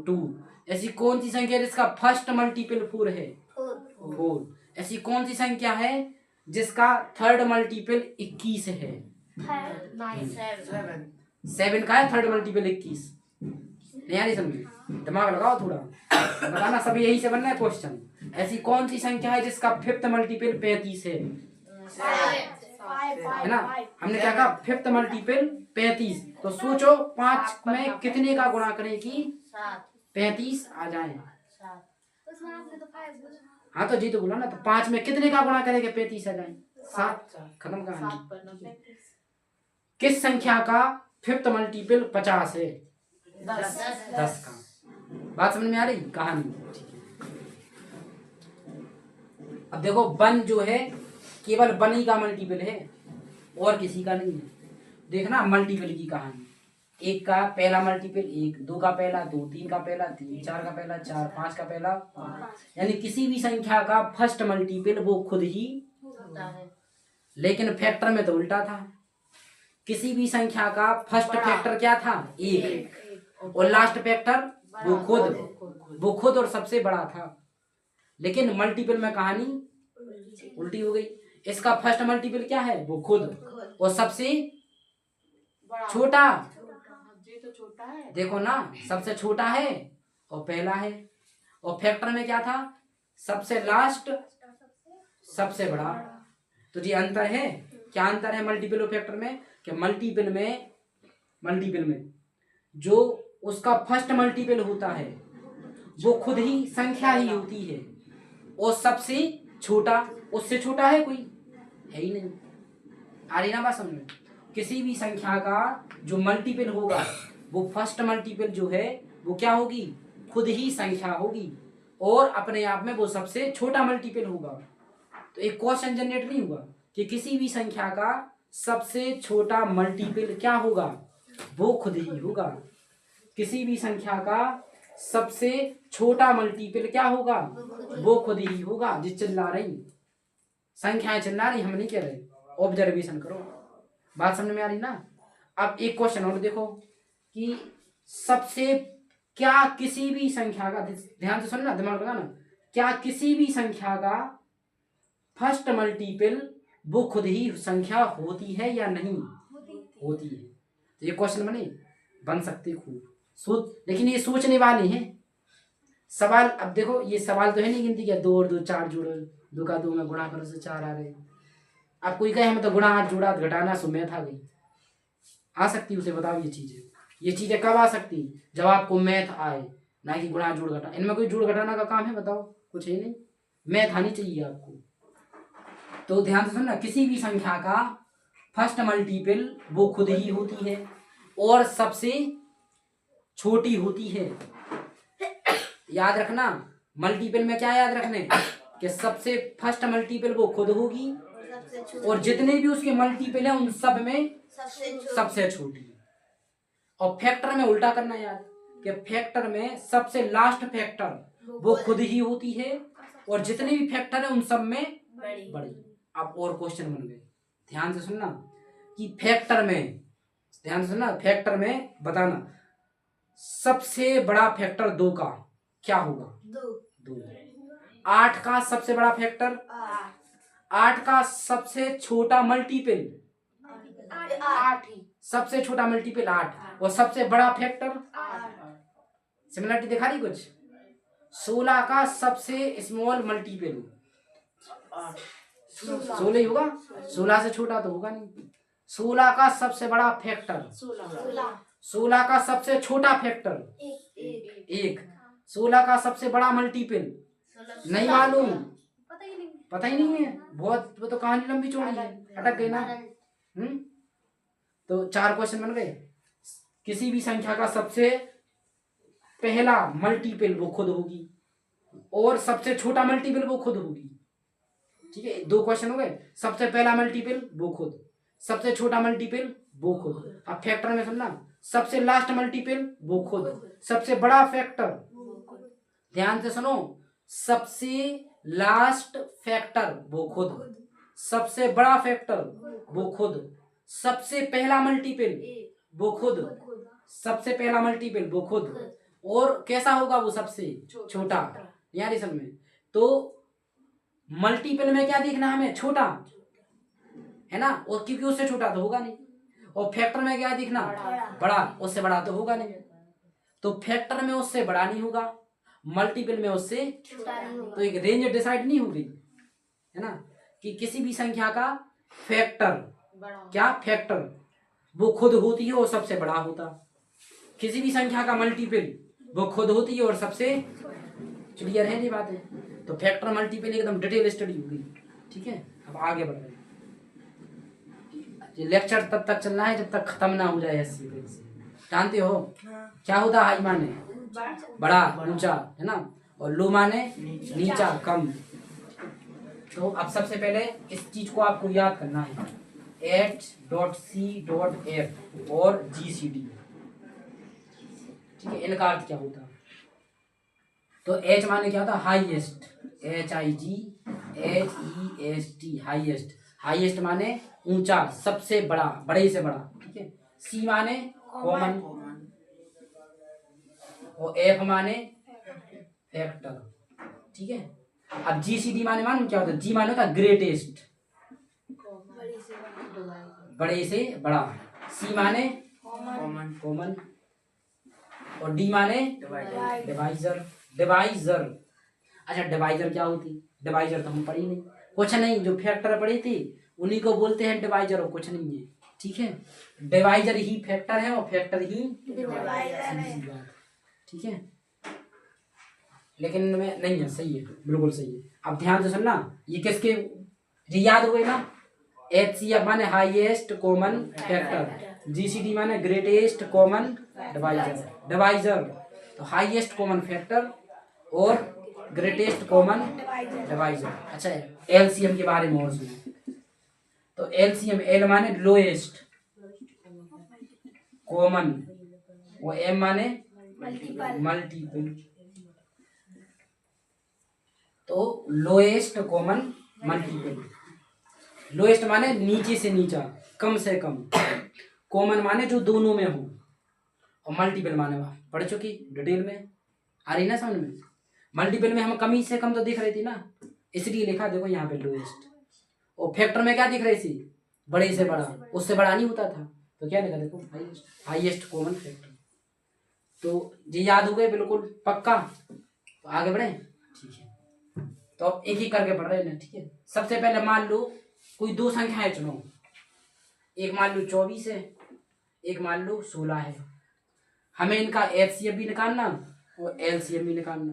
2। ऐसी कौन सी संख्या है जिसका फर्स्ट मल्टीपल 4 है? 4। ऐसी कौन सी संख्या है जिसका थर्ड मल्टीपल 21 है? 7 का है थर्ड मल्टीपल 21। नहीं आ रही समझ? दिमाग लगाओ थोड़ा, बताना। सब यही से बनना है क्वेश्चन। ऐसी कौन सी संख्या है जिसका फिफ्थ मल्टीपल 35 है? है ना? हमने क्या कहा? Fifth multiple 35। तो सोचो 5 में कितने का गुणा करें कि 35 आ जाए? हाँ तो जी तो बोला ना। तो 5 में कितने का गुणा करेंगे 35 आ जाए? 7। खत्म कहानी। किस संख्या का फिफ्थ मल्टीपल 50 है? 10 का। बात समझ में आ रही कहानी? अब देखो 1 जो है केवल 1 ही का मल्टीपल है और किसी का नहीं है। देखना मल्टीपल की कहानी। 1 का पहला मल्टीपल 1, 2 का पहला 2, 3 का पहला 3, 4 का पहला 4, 5 का पहला 5। यानी किसी भी संख्या का फर्स्ट मल्टीपल वो खुद ही होता है। लेकिन फैक्टर में तो उल्टा था। किसी भी संख्या का फर्स्ट फैक्टर क्या था? 1 और लास्ट फैक्टर वो खुद और सबसे बड़ा था। लेकिन मल्टीपल में कहानी उल्टी हो गई। इसका फर्स्ट मल्टीपल क्या है? वो खुद और सबसे छोटा।
तो छोटा है,
देखो ना, सबसे छोटा है और पहला है। और फैक्टर में क्या था? सबसे लास्ट सबसे बड़ा। तो जी अंतर है। क्या अंतर है मल्टीपल और फैक्टर में? कि मल्टीपल में जो उसका फर्स्ट मल्टीपल होता है वो खुद ही संख्या ही होती है और सबसे छोटा उससे छोटा है कोई है ही नहीं। आ रही ना बात समझ में? किसी भी संख्या का जो मल्टीपल होगा वो फर्स्ट मल्टीपल जो है वो क्या होगी? खुद ही संख्या होगी और अपने आप में वो सबसे छोटा मल्टीपल होगा। तो एक क्वेश्चन जनरेट नहीं हुआ कि किसी भी संख्या का सबसे छोटा मल्टीपल क्या होगा? वो खुद ही होगा। किसी भी संख्या का सबसे छोटा मल्टीपल क्या होगा? वो खुद ही होगा। जिस चिल्ला रही संख्याएं चिल्ला रही, हम नहीं कह रहे। ऑब्जर्वेशन करो। बात समझ में आ रही ना? अब एक क्वेश्चन और देखो कि सबसे क्या किसी भी संख्या का, ध्यान से सुनना, दिमाग लगाना, क्या किसी भी संख्या का फर्स्ट मल्टीपल वो खुद ही संख्या होती है या नहीं? होती है। तो ये क्वेश्चन बन सकते खूब सोच, लेकिन ये सोचने वाले हैं सवाल। अब देखो ये सवाल तो है नहीं गिनती क्या 2 और 2 4 जोड़ो, 2 का 2 में गुणा करो से 4 आ रहे। अब कोई कहे हमें तो गुणा जोड़ा घटाना सुमेध आ गई। आ सकती उसे बताओ ये चीजें कब आ सकती? जब आपको मैथ आए, ना कि गुणा जोड़ घटा। इनमें कोई जोड़ घटाना का काम है? बताओ, कुछ है नहीं। मैथ आनी चाहिए आपको। तो ध्यान से सुनना, किसी भी संख्या का फर्स्ट मल्टीपल वो खुद ही होती है और सबसे छोटी होती है। याद रखना मल्टीपल में क्या याद रखने कि सबसे फर्स्ट मल्टीपल वो खुद होगी और जितने भी उसके मल्टीपल हैं उन सब में सबसे छोटी। और फैक्टर में उल्टा करना याद कि फैक्टर में सबसे लास्ट फैक्टर वो खुद ही होती है और जितने भी फैक्टर हैं उन सब में बड़ी। अब और क्वेश्चन बन गए। ध्यान से सुनना कि फैक्टर में बताना सबसे बड़ा फैक्टर 2 का क्या होगा? 2। 8 का सबसे बड़ा फैक्टर 8 का सबसे छोटा मल्टीपल
8 ही।
सबसे छोटा मल्टीपल 8 और सबसे बड़ा फैक्टर 8। सिमिलरिटी दिखा रही कुछ? 16 का सबसे स्मॉल मल्टीपल 16 ही होगा। 16 से छोटा तो होगा नहीं। 16 का सबसे बड़ा फैक्टर 16 का सबसे छोटा फैक्टर 1। 16 का सबसे बड़ा मल्टीपल नहीं मालूम, पता ही नहीं है। बहुत वो तो कहानी लंबी चौड़ी है, अटक गई ना। तो 4 क्वेश्चन बन गए। किसी भी संख्या का सबसे पहला मल्टीपल वो खुद होगी और सबसे छोटा मल्टीपल वो खुद होगी। ठीक है, 2 क्वेश्चन हो गए। सबसे पहला मल्टीपल वो खुद, सबसे छोटा मल्टीपल वो खुद। अब फैक्टर में सुनना, सबसे लास्ट मल्टीपल वो खुद, सबसे बड़ा फैक्टर, ध्यान से सुनो, सबसे लास्ट फैक्टर वो खुद, सबसे बड़ा फैक्टर वो खुद, सबसे पहला मल्टीपल वो खुद, सबसे पहला मल्टीपल वो खुद, और कैसा होगा वो सबसे छोटा। यार इस में तो मल्टीपल में क्या देखना हमें, छोटा है ना, और क्योंकि उससे छोटा तो होगा नहीं, और फैक्टर में क्या देखना, बड़ा, उससे बड़ा तो होगा नहीं। तो फैक्टर में उससे बड़ा नहीं होगा, मल्टीपल में उससे तो एक रेंज डिसाइड नहीं हो गई है ना, कि किसी भी संख्या का फैक्टर, क्या फैक्टर वो खुद होती है और सबसे बड़ा होता, किसी भी संख्या का मल्टीपल वो खुद होती है और सबसे, क्लियर है ये बात है। तो फैक्टर मल्टीपल एकदम डिटेल स्टडी होगी, ठीक है। अब आगे बढ़ रहे हैं, ये लेक्चर तब तक चलना है जब तक खत्म ना हो जाए एससी से, जानते हो क्या होता है, हाई माने बड़ा ऊंचा है ना, और लो माने नीचा कम। तो अब सबसे पहले इस चीज को आपको याद करना है, H.C.F और GCD, ठीक है, इनका अर्थ क्या होता है। तो H माने क्या होता है, हाईएस्ट, HIGHEST, हाईएस्ट, हाईएस्ट माने ऊंचा, सबसे बड़ा, बड़े से बड़ा, ठीक है। C माने कॉमन, और F माने फैक्टर, ठीक है। अब GCD माने मालूम क्या होता है, G माने होता है ग्रेटेस्ट, बड़े से बड़ा, C माने कॉमन, और D माने डिवाइजर, डिवाइजर। अच्छा डिवाइजर क्या होती, डिवाइजर तो हम पढ़ी नहीं, कुछ नहीं, जो फैक्टर पढ़ी थी उन्हीं को बोलते हैं डिवाइजर, और कुछ नहीं है, ठीक है। डिवाइजर ही फैक्टर है और फैक्टर ही डिवाइजर, ठीक है। लेकिन में नहीं है, सही है, बिल्कुल सही है। अब ध्यान से सुनना, ये किसके याद हुए ना, HCF माने हाईएस्ट कॉमन फैक्टर, GCD माने ग्रेटेस्ट कॉमन डिवाइजर, डिवाइजर तो हाईएस्ट कॉमन फैक्टर और ग्रेटेस्ट कॉमन डिवाइजर। अच्छा LCM के बारे में और सुनो, तो LCM, L माने लोएस्ट कॉमन, और M माने मल्टीपल, तो लोएस्ट कॉमन मल्टीपल, लोएस्ट माने नीचे से नीचा, कम से कम, कॉमन माने जो दोनों में हो, और मल्टीपल माने पढ़ चुकी डिटेल में, आ रही ना समझ में। मल्टीपल में हम कमी से कम तो दिख रही थी ना, इसलिए लिखा देखो यहाँ पे लोएस्ट, और फैक्टर में क्या दिख रही थी, बड़े से बड़ा, उससे बड़ा नहीं होता था, तो क्या लिखा देखो, हाईएस्ट कॉमन फैक्टर। तो ये याद हो गए बिल्कुल पक्का, तो आगे बढ़े, ठीक है। तो अब एक ही करके पढ़ रहे हैं, ठीक है। सबसे पहले मान लो कोई दो संख्याएं चुनो, एक मान लो 24 है, एक मान लो 16 है, हमें इनका HCF भी निकालना और LCM भी निकालना।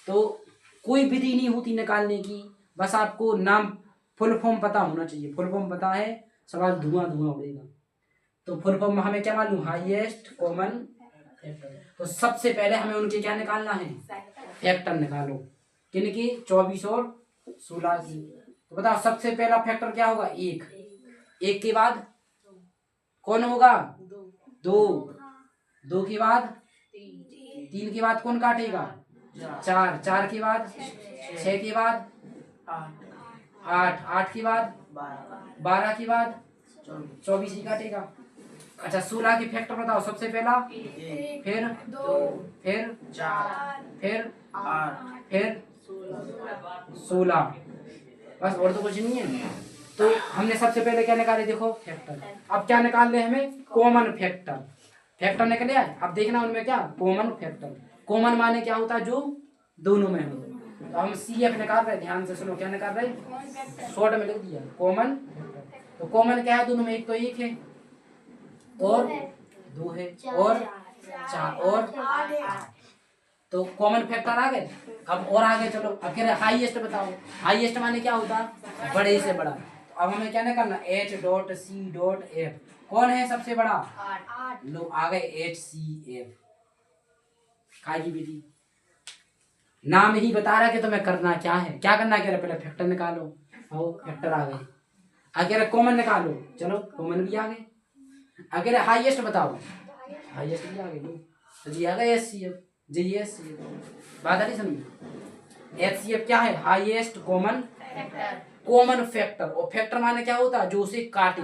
तो कोई विधि नहीं होती निकालने की, बस आपको नाम फुल फॉर्म पता होना चाहिए, फुल फॉर्म पता है सवाल धुआं धुआं उड़ेगा। तो फुल फॉर्म हमें क्या मालूम, हाईएस्ट कॉमन फैक्टर। तो सबसे पहले हमें उनके क्या निकालना है, फैक्टर निकालो, किनकी, 24 और 16 की। तो बताओ सबसे पहला फैक्टर क्या होगा, एक, एक के बाद कौन होगा, दो, दो के बाद तीन के बाद कौन काटेगा, चार, चार के बाद 6 के बाद 8, 8 के बाद 12 के बाद 24 ही काटेगा। अच्छा 16 के फैक्टर बताओ, सबसे पहला, फिर 2, फिर 4, फिर 8, फिर 16, बस और तो कुछ नहीं है। तो हमने सबसे पहले क्या निकाले, देखो फैक्टर। अब क्या निकाल ले हमें, कॉमन फैक्टर, फैक्टर निकले। अब देखना उनमें क्या, कॉमन फैक्टर, कॉमन माने क्या होता है, जो दोनों में हो। तो हम CF निकाल रहे, ध्यान से सुनो, क्या निकाल रहे, शॉर्ट में लिख दिया कॉमन। तो कॉमन क्या है दोनों में, एक तो एक है और 2 है और 4 और 8, तो कॉमन फैक्टर आ गए। अब और आगे चलो, अब कह रहे हाईएस्ट बताओ, हाईएस्ट माने क्या होता है, बड़े से बड़ा। तो अब हमें क्या निकालना, H.C.F, कौन है सबसे बड़ा, 8, लो आ गए HCF। खाई विधि नाम ही बता रहा है कि तुम्हें करना क्या है, क्या करना कह रहे, पहले फैक्टर निकालो, आओ फैक्टर आ गए, आगे कॉमन निकालो, चलो कॉमन भी आ गए। अगर हाईएस्ट बताओ, हाईएस्ट भी आ गई तो जी आ गया HCF, जी HCF। बात आ रही समझ। HCF क्या है? Highest common factor. और फैक्टर माने क्या होता है? जो उसे काटे।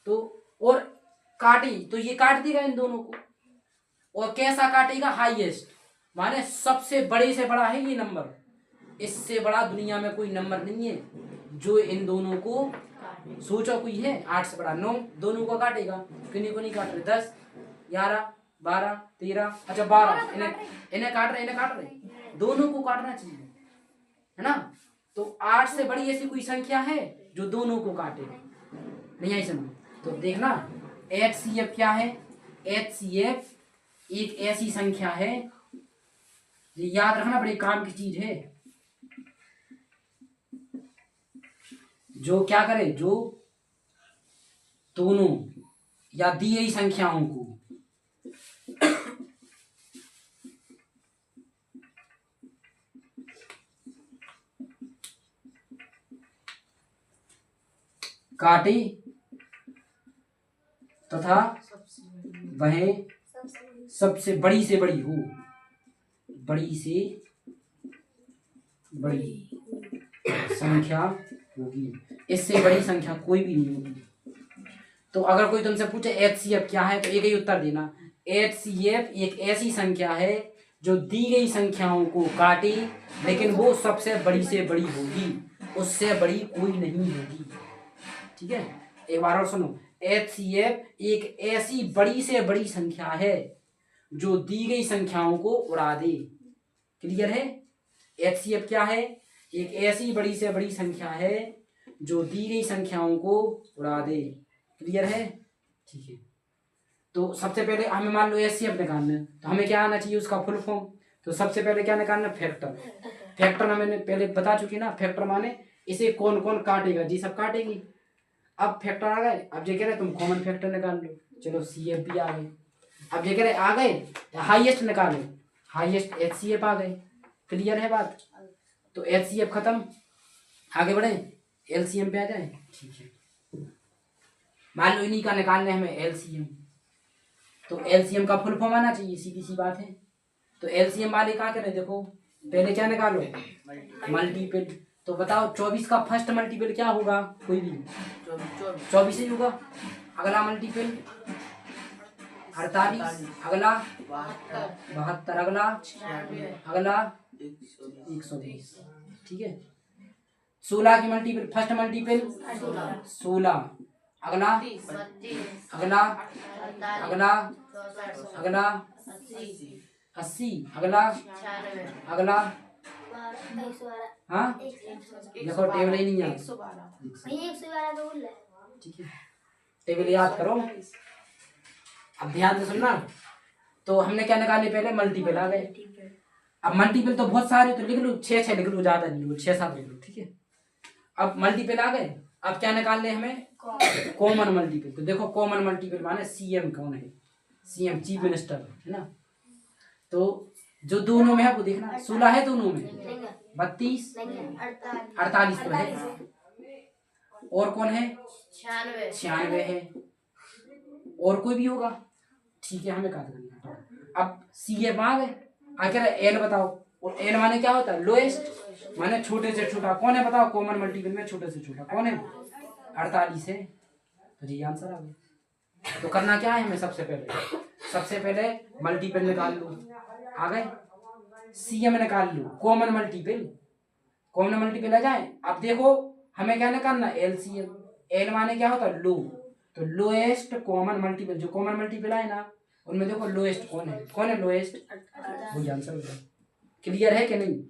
तो और काटी तो ये काट देगा इन दोनों को। और कैसा काटेगा? हाईएस्ट माने सबसे बड़े से बड़ा है ये नंबर। इससे बड़ा दुनिया में कोई नंबर नहीं है जो इन दोनों को, सोचो कोई है 8 से बड़ा, 9, दोनों को काटेगा। किन्हीं को नहीं काट रहे। 10, 11, 12, 13, अच्छा 12, इन्हें काट रहे, दोनों को काटना चाहिए, है ना। तो 8 से बड़ी ऐसी कोई संख्या है जो दोनों को काटे? नहीं आई समझ। तो देखना HCF क्या है? HCF एक ऐसी संख्या है, ये याद रखना, बड़ी काम की चीज है, जो क्या करे? जो दोनों या दी गई संख्याओं को काटे तथा वह सबसे बड़ी से बड़ी हो, बड़ी से बड़ी संख्या होगी। इससे बड़ी संख्या कोई भी नहीं होगी। तो अगर कोई तुमसे पूछे HCF क्या है तो एक ही उत्तर देना, HCF एक ऐसी संख्या है जो दी गई संख्याओं को काटे, लेकिन वो सबसे बड़ी से बड़ी होगी, उससे बड़ी कोई नहीं होगी। ठीक है, एक बार और सुनो। HCF एक ऐसी बड़ी से बड़ी संख्या है जो दी गई संख्याओं को उड़ा दे। क्लियर है? HCF क्या है? एक ऐसी बड़ी से बड़ी संख्या है जो दी गई संख्याओं को उड़ा दे। क्लियर है? ठीक है। तो सबसे पहले हमें मान लो HCF निकालना है, तो हमें क्या आना चाहिए? उसका फुल फॉर्म। तो सबसे पहले क्या निकालना? फैक्टर। फैक्टर हमें पहले बता चुकी ना, फैक्टर माने इसे कौन कौन काटेगा? जी सब काटेंगी। अब फैक्टर आ गए, अब ये कह रहे तुम कॉमन फैक्टर निकाल लो, चलो CF भी आ गए। अब ये कह रहे आ गए हाईएस्ट निकालो, हाईएस्ट HCF आ गए। क्लियर है बात? तो HCF खत्म, आगे बढ़े, LCM पे आ जाए। ठीक है, मान लो इन्हीं का निकालने हमें LCM, तो LCM का फुल फॉर्म आना चाहिए, सीधी सी बात है। तो LCM वाले क्या करें? देखो पहले क्या निकालो? मल्टीपल। तो बताओ 24 का फर्स्ट मल्टीपल क्या होगा? कोई भी 24 ही होगा। अगला मल्टीपल 48, अगला 72, अगला 120। ठीक है, 16 की मल्टीपल, फर्स्ट मल्टीपल 16, अगला अगला अगला अगला 80, अगला हाँ देखो टेबल ही नहीं है। ठीक है, टेबल याद करो, अब ध्यान से सुनना। तो हमने क्या निकाले? पहले मल्टीपल आ गए। अब मल्टीपल तो बहुत सारे, तो लिख लो 6 लिख लो, ज्यादा नहीं, 6-7 लिख लो। ठीक है, अब मल्टीपल आ गए। अब क्या निकालने हमें? Common multiple. तो देखो कॉमन मल्टीपल माने CM कौन है? CM चीफ मिनिस्टर है ना। तो जो दोनों में है वो देखना, 16 है दोनों में, 32, 48 तो है, और कौन है? 96 है, और कोई भी होगा। ठीक है, हमें कहा था। अब CF आ गए, आखिर L बताओ। और L माने क्या होता है? लोएस्ट माने छोटे से छोटा। कौन है बताओ? कॉमन मल्टीपल में छोटे से छोटा कौन है? 48 है। तो जी आंसर आ गया। तो करना क्या है हमें? सबसे पहले मल्टीपल निकाल लो, आ गए। CM निकाल लो, कॉमन मल्टीपल आ जाए। अब देखो हमें क्या निकालना? LCM। L माने क्या होता है? लो। तो लोएस्ट कॉमन मल्टीपल, जो कॉमन मल्टीपल आए ना उनमें देखो लोएस्ट कौन है? कौन है लोएस्ट? वही आंसर होगा। क्लियर है कि नहीं?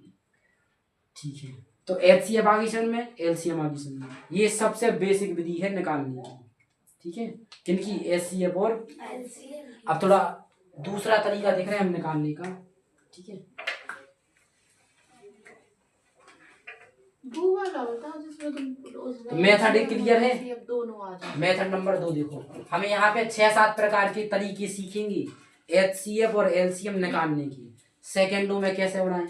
ठीक है, तो HCF आ गई समझ में, LCM आ गई समझ में। ये सबसे बेसिक विधि है निकालने की। ठीक है, किनकी? HCF और अब थोड़ा दूसरा तरीका देख रहे हैं हम निकालने का। ठीक है, मेथड क्लियर है? मेथड नंबर 2 देखो, हमें यहाँ पे 6-7 प्रकार के तरीके सीखेंगे HCF और LCM निकालने की। सेकेंडों में कैसे उड़ाएं,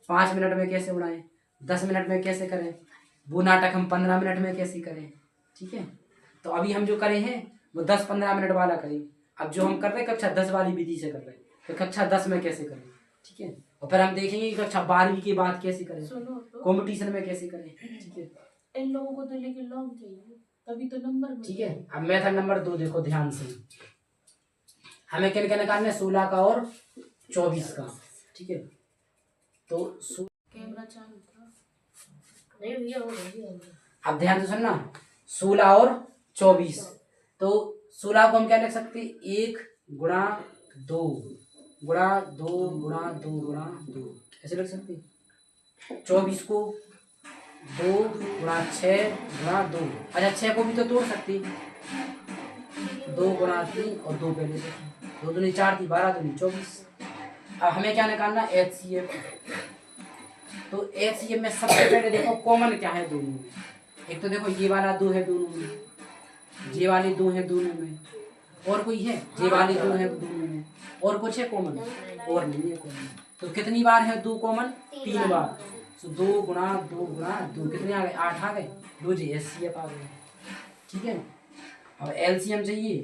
5 मिनट में कैसे उड़ाएं, 10 मिनट में कैसे करें, वो नाटक हम 15 मिनट में कैसे करें। ठीक है, तो अभी हम जो करें हैं वो 10-15 मिनट वाला करें। अब जो हम कर रहे हैं कक्षा 10 वाली विधि से कर रहे हैं, तो कक्षा 10 में कैसे करें, ठीक है। और फिर हम देखेंगे कि कक्षा 12वीं के बाद कैसे करें,
सुनो तो,
कंपटीशन में कैसे करें, ठीक है।
इन लोगों को तो लेकिन लॉन्ग चाहिए, तभी तो नंबर
ठीक है। अब मेथड नंबर 2 देखो ध्यान से, हमें क्या क्या निकालना है, 16 का और 24 का, ठीक है। तो
कैमरा चालू था नहीं भैया, हो गई।
अब ध्यान से सुनना, 16 और 24, तो 16 को हम क्या लिख सकते हैं, 1 गुणा 2 गुणा 2 गुणा 2 गुणा 2 ऐसे लिख सकते हैं। 24 को 2 गुणा 6 गुणा 2, अच्छा 6 को भी तो तोड़ सकती, 2 गुणा 3 और 2 पहले से, 2 दूनी 4 थी, 12 दूनी 24। अब हमें क्या निकालना, HCF। तो HCF में सबसे पहले देखो कॉमन क्या है दोनों में, एक तो देखो ये वाला 2 है दोनों में, ये वाले 2 है दोनों में, और कोई है, ये वाले 2 है दोनों में, और कुछ है कॉमन, और नहीं है कॉमन। तो कितनी बार है 2 कॉमन, 3 बार। तो 2 गुणा 2 गुणा 2 कितने आ गए, 8 आ गए, 2 जी HCF आ गए, ठीक है। अब LCM चाहिए,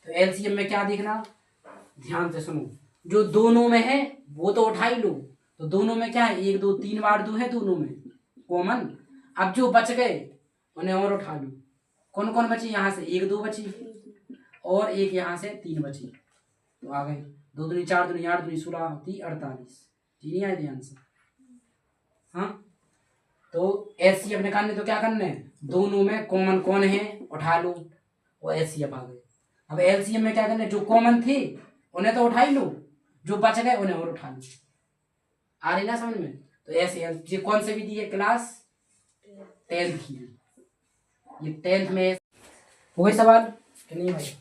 तो LCM में क्या देखना, ध्यान से सुनो, जो दोनों में है वो तो उठा ही लो, तो दोनों में क्या है, 1 2 3 बार 2 है दोनों में कॉमन। अब जो बच गए उन्हें और उठा लो, कौन कौन बची, यहाँ से 1 2 बची और एक यहाँ से 3 बची, तो आ गए 2 दूनी 4 दूनी 8 दूनी 16 होती 48, जी नहीं आए ध्यान से, हाँ। तो HCF निकालने तो क्या करना है, दोनों में कॉमन कौन है उठा लो, वो HCF आ गए। अब LCM में क्या करना है, जो कॉमन थे उन्हें तो उठा ही लो, जो बच गए उन्हें और उठा लो, आ रही ना समझ में। तो ऐसे ये कौन से विधि है, क्लास 10th की है, ये 10th में हो गए सवाल कि नहीं भाई,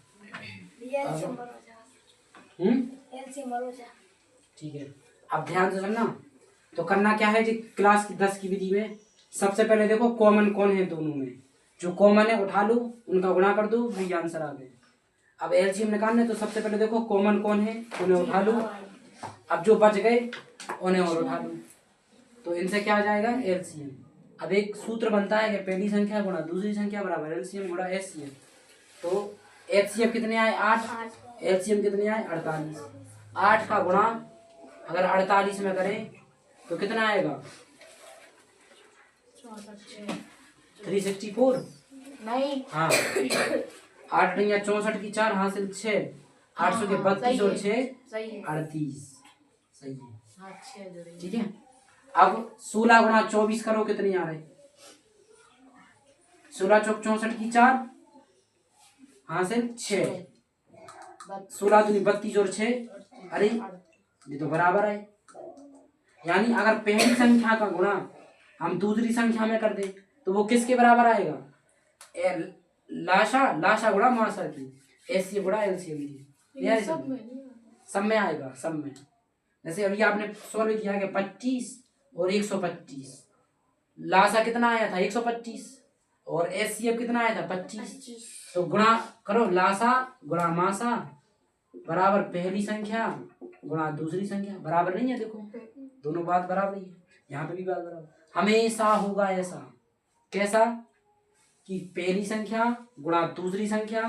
ठीक है। अब ध्यान से सुनना, तो करना क्या है जी, क्लास की 10 की विधि में सबसे पहले देखो कॉमन कौन है दोनों में, जो कॉमन है उठा लो, उनका गुणा कर दो, वही आंसर आ गए। अब LCM निकालने तो सबसे पहले देखो कॉमन कौन है उन्हें उठा लो, अब जो बच गए उन्हें और उठा लो, तो इनसे क्या आ जाएगा LCM। अब एक सूत्र बनता है कि पहली संख्या गुणा दूसरी संख्या बराबर LCM गुणा HCF। तो HCF कितने आए, 8, LCM कितने आए, 48। 8 का गुणा अगर 48 में करें तो कितना आएगा, 364
नहीं,
हाँ 8 नहीं 64 की 4 हासिल 6, 800 के 32 और 6 38, सही है, ठीक है। अब 16 गुणा 24 करो, कितनी आ रही, 16 चौक 64 की 4 हासिल 6, 16 दूनी 32 और 6, अरे ये तो बराबर है। यानी अगर पहली संख्या का गुणा हम दूसरी संख्या में कर दें तो वो किसके बराबर आएगा, लाशा गुणा माशा की, HCF गुणा LCM की, सब में आएगा, सब में। जैसे अभी आपने सॉल्व किया कि 25 और 125, लाशा कितना आया था 125 और HCF कितना आया था 25, तो गुणा करो, लाशा गुणा माशा बराबर पहली संख्या गुणा दूसरी संख्या, बराबर नहीं है, देखो दोनों बात बराबर ही है, यहाँ पे भी बात बराबर, हमेशा होगा ऐसा, कैसा कि पहली संख्या गुणा दूसरी संख्या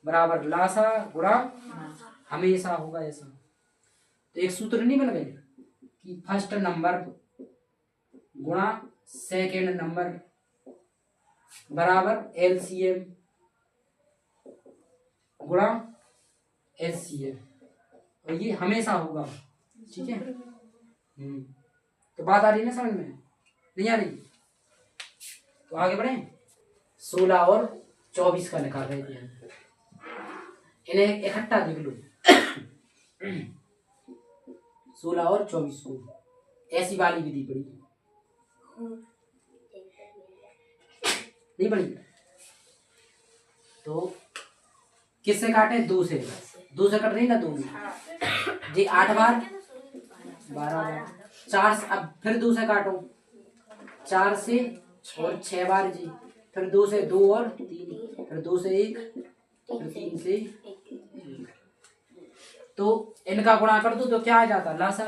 बराबर लाशा गुणा, हमेशा होगा ऐसा। तो एक सूत्र नहीं बन गए कि फर्स्ट नंबर गुणा सेकेंड नंबर बराबर LCM गुणा HCF, और ये हमेशा होगा, ठीक है। तो बात आ रही है ना समझ में, नहीं आ रही, तो आगे बढ़े। 16 और 24 का निकाल रहे थे, इन्हें इकट्ठा देख लो 16 और 24 को, ऐसी वाली विधि पड़ी नहीं पड़ी, तो किससे काटे, 2 से, 2 से कट रही ना 2 जी, 8 बार 12 बार, 4 से, अब फिर 2 से काटो, 4 से और 6 बार जी, फिर 2 से 2 और 3, फिर 2 से 1, फिर 3 से 1, तो इनका गुणा कर दो तो क्या आ जाता, लाशा।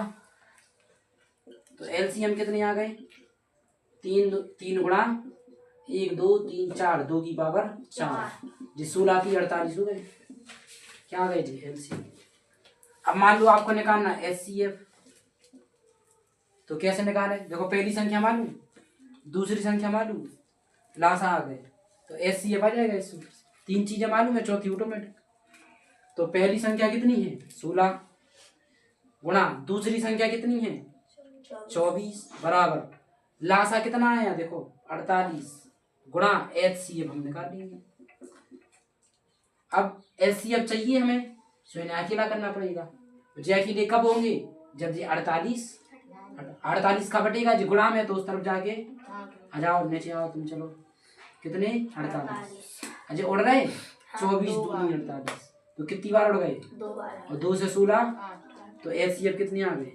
तो LCM कितने आ गए, 3 गुणा 1 2 3 4 2 की पावर 4 जी 16 की 48 हो गए। क्या आ गए जी एलसीएम। अब मान लो आपको निकालना एचसीएफ, तो कैसे निकाले? देखो पहली संख्या मालूम, दूसरी संख्या मालूम, लासा आ गए तो एचसीएफ आ जाएगा इसमें। 3 चीजें मालूम है, चौथी ऑटोमेटिक। तो पहली संख्या कितनी है 16 गुणा दूसरी संख्या कितनी है 24 बराबर लासा कितना आया देखो 48 गुणा एचसीएफ हम निकाल लेंगे। अब एचसीएफ चाहिए हमें, तो इन्हें अकेला करना पड़ेगा। जी अकेले कब होंगे? जब जी 48 का बटेगा जी गुणा में, तो उस तरफ जाके आ जाओ, नीचे आओ तुम, चलो कितने 48 अजय उड़ रहे 24 दूनी 48, तो कितनी बार उड़ गए
2 बार
और 2 से 16, तो एचसीएफ कितनी आ गई?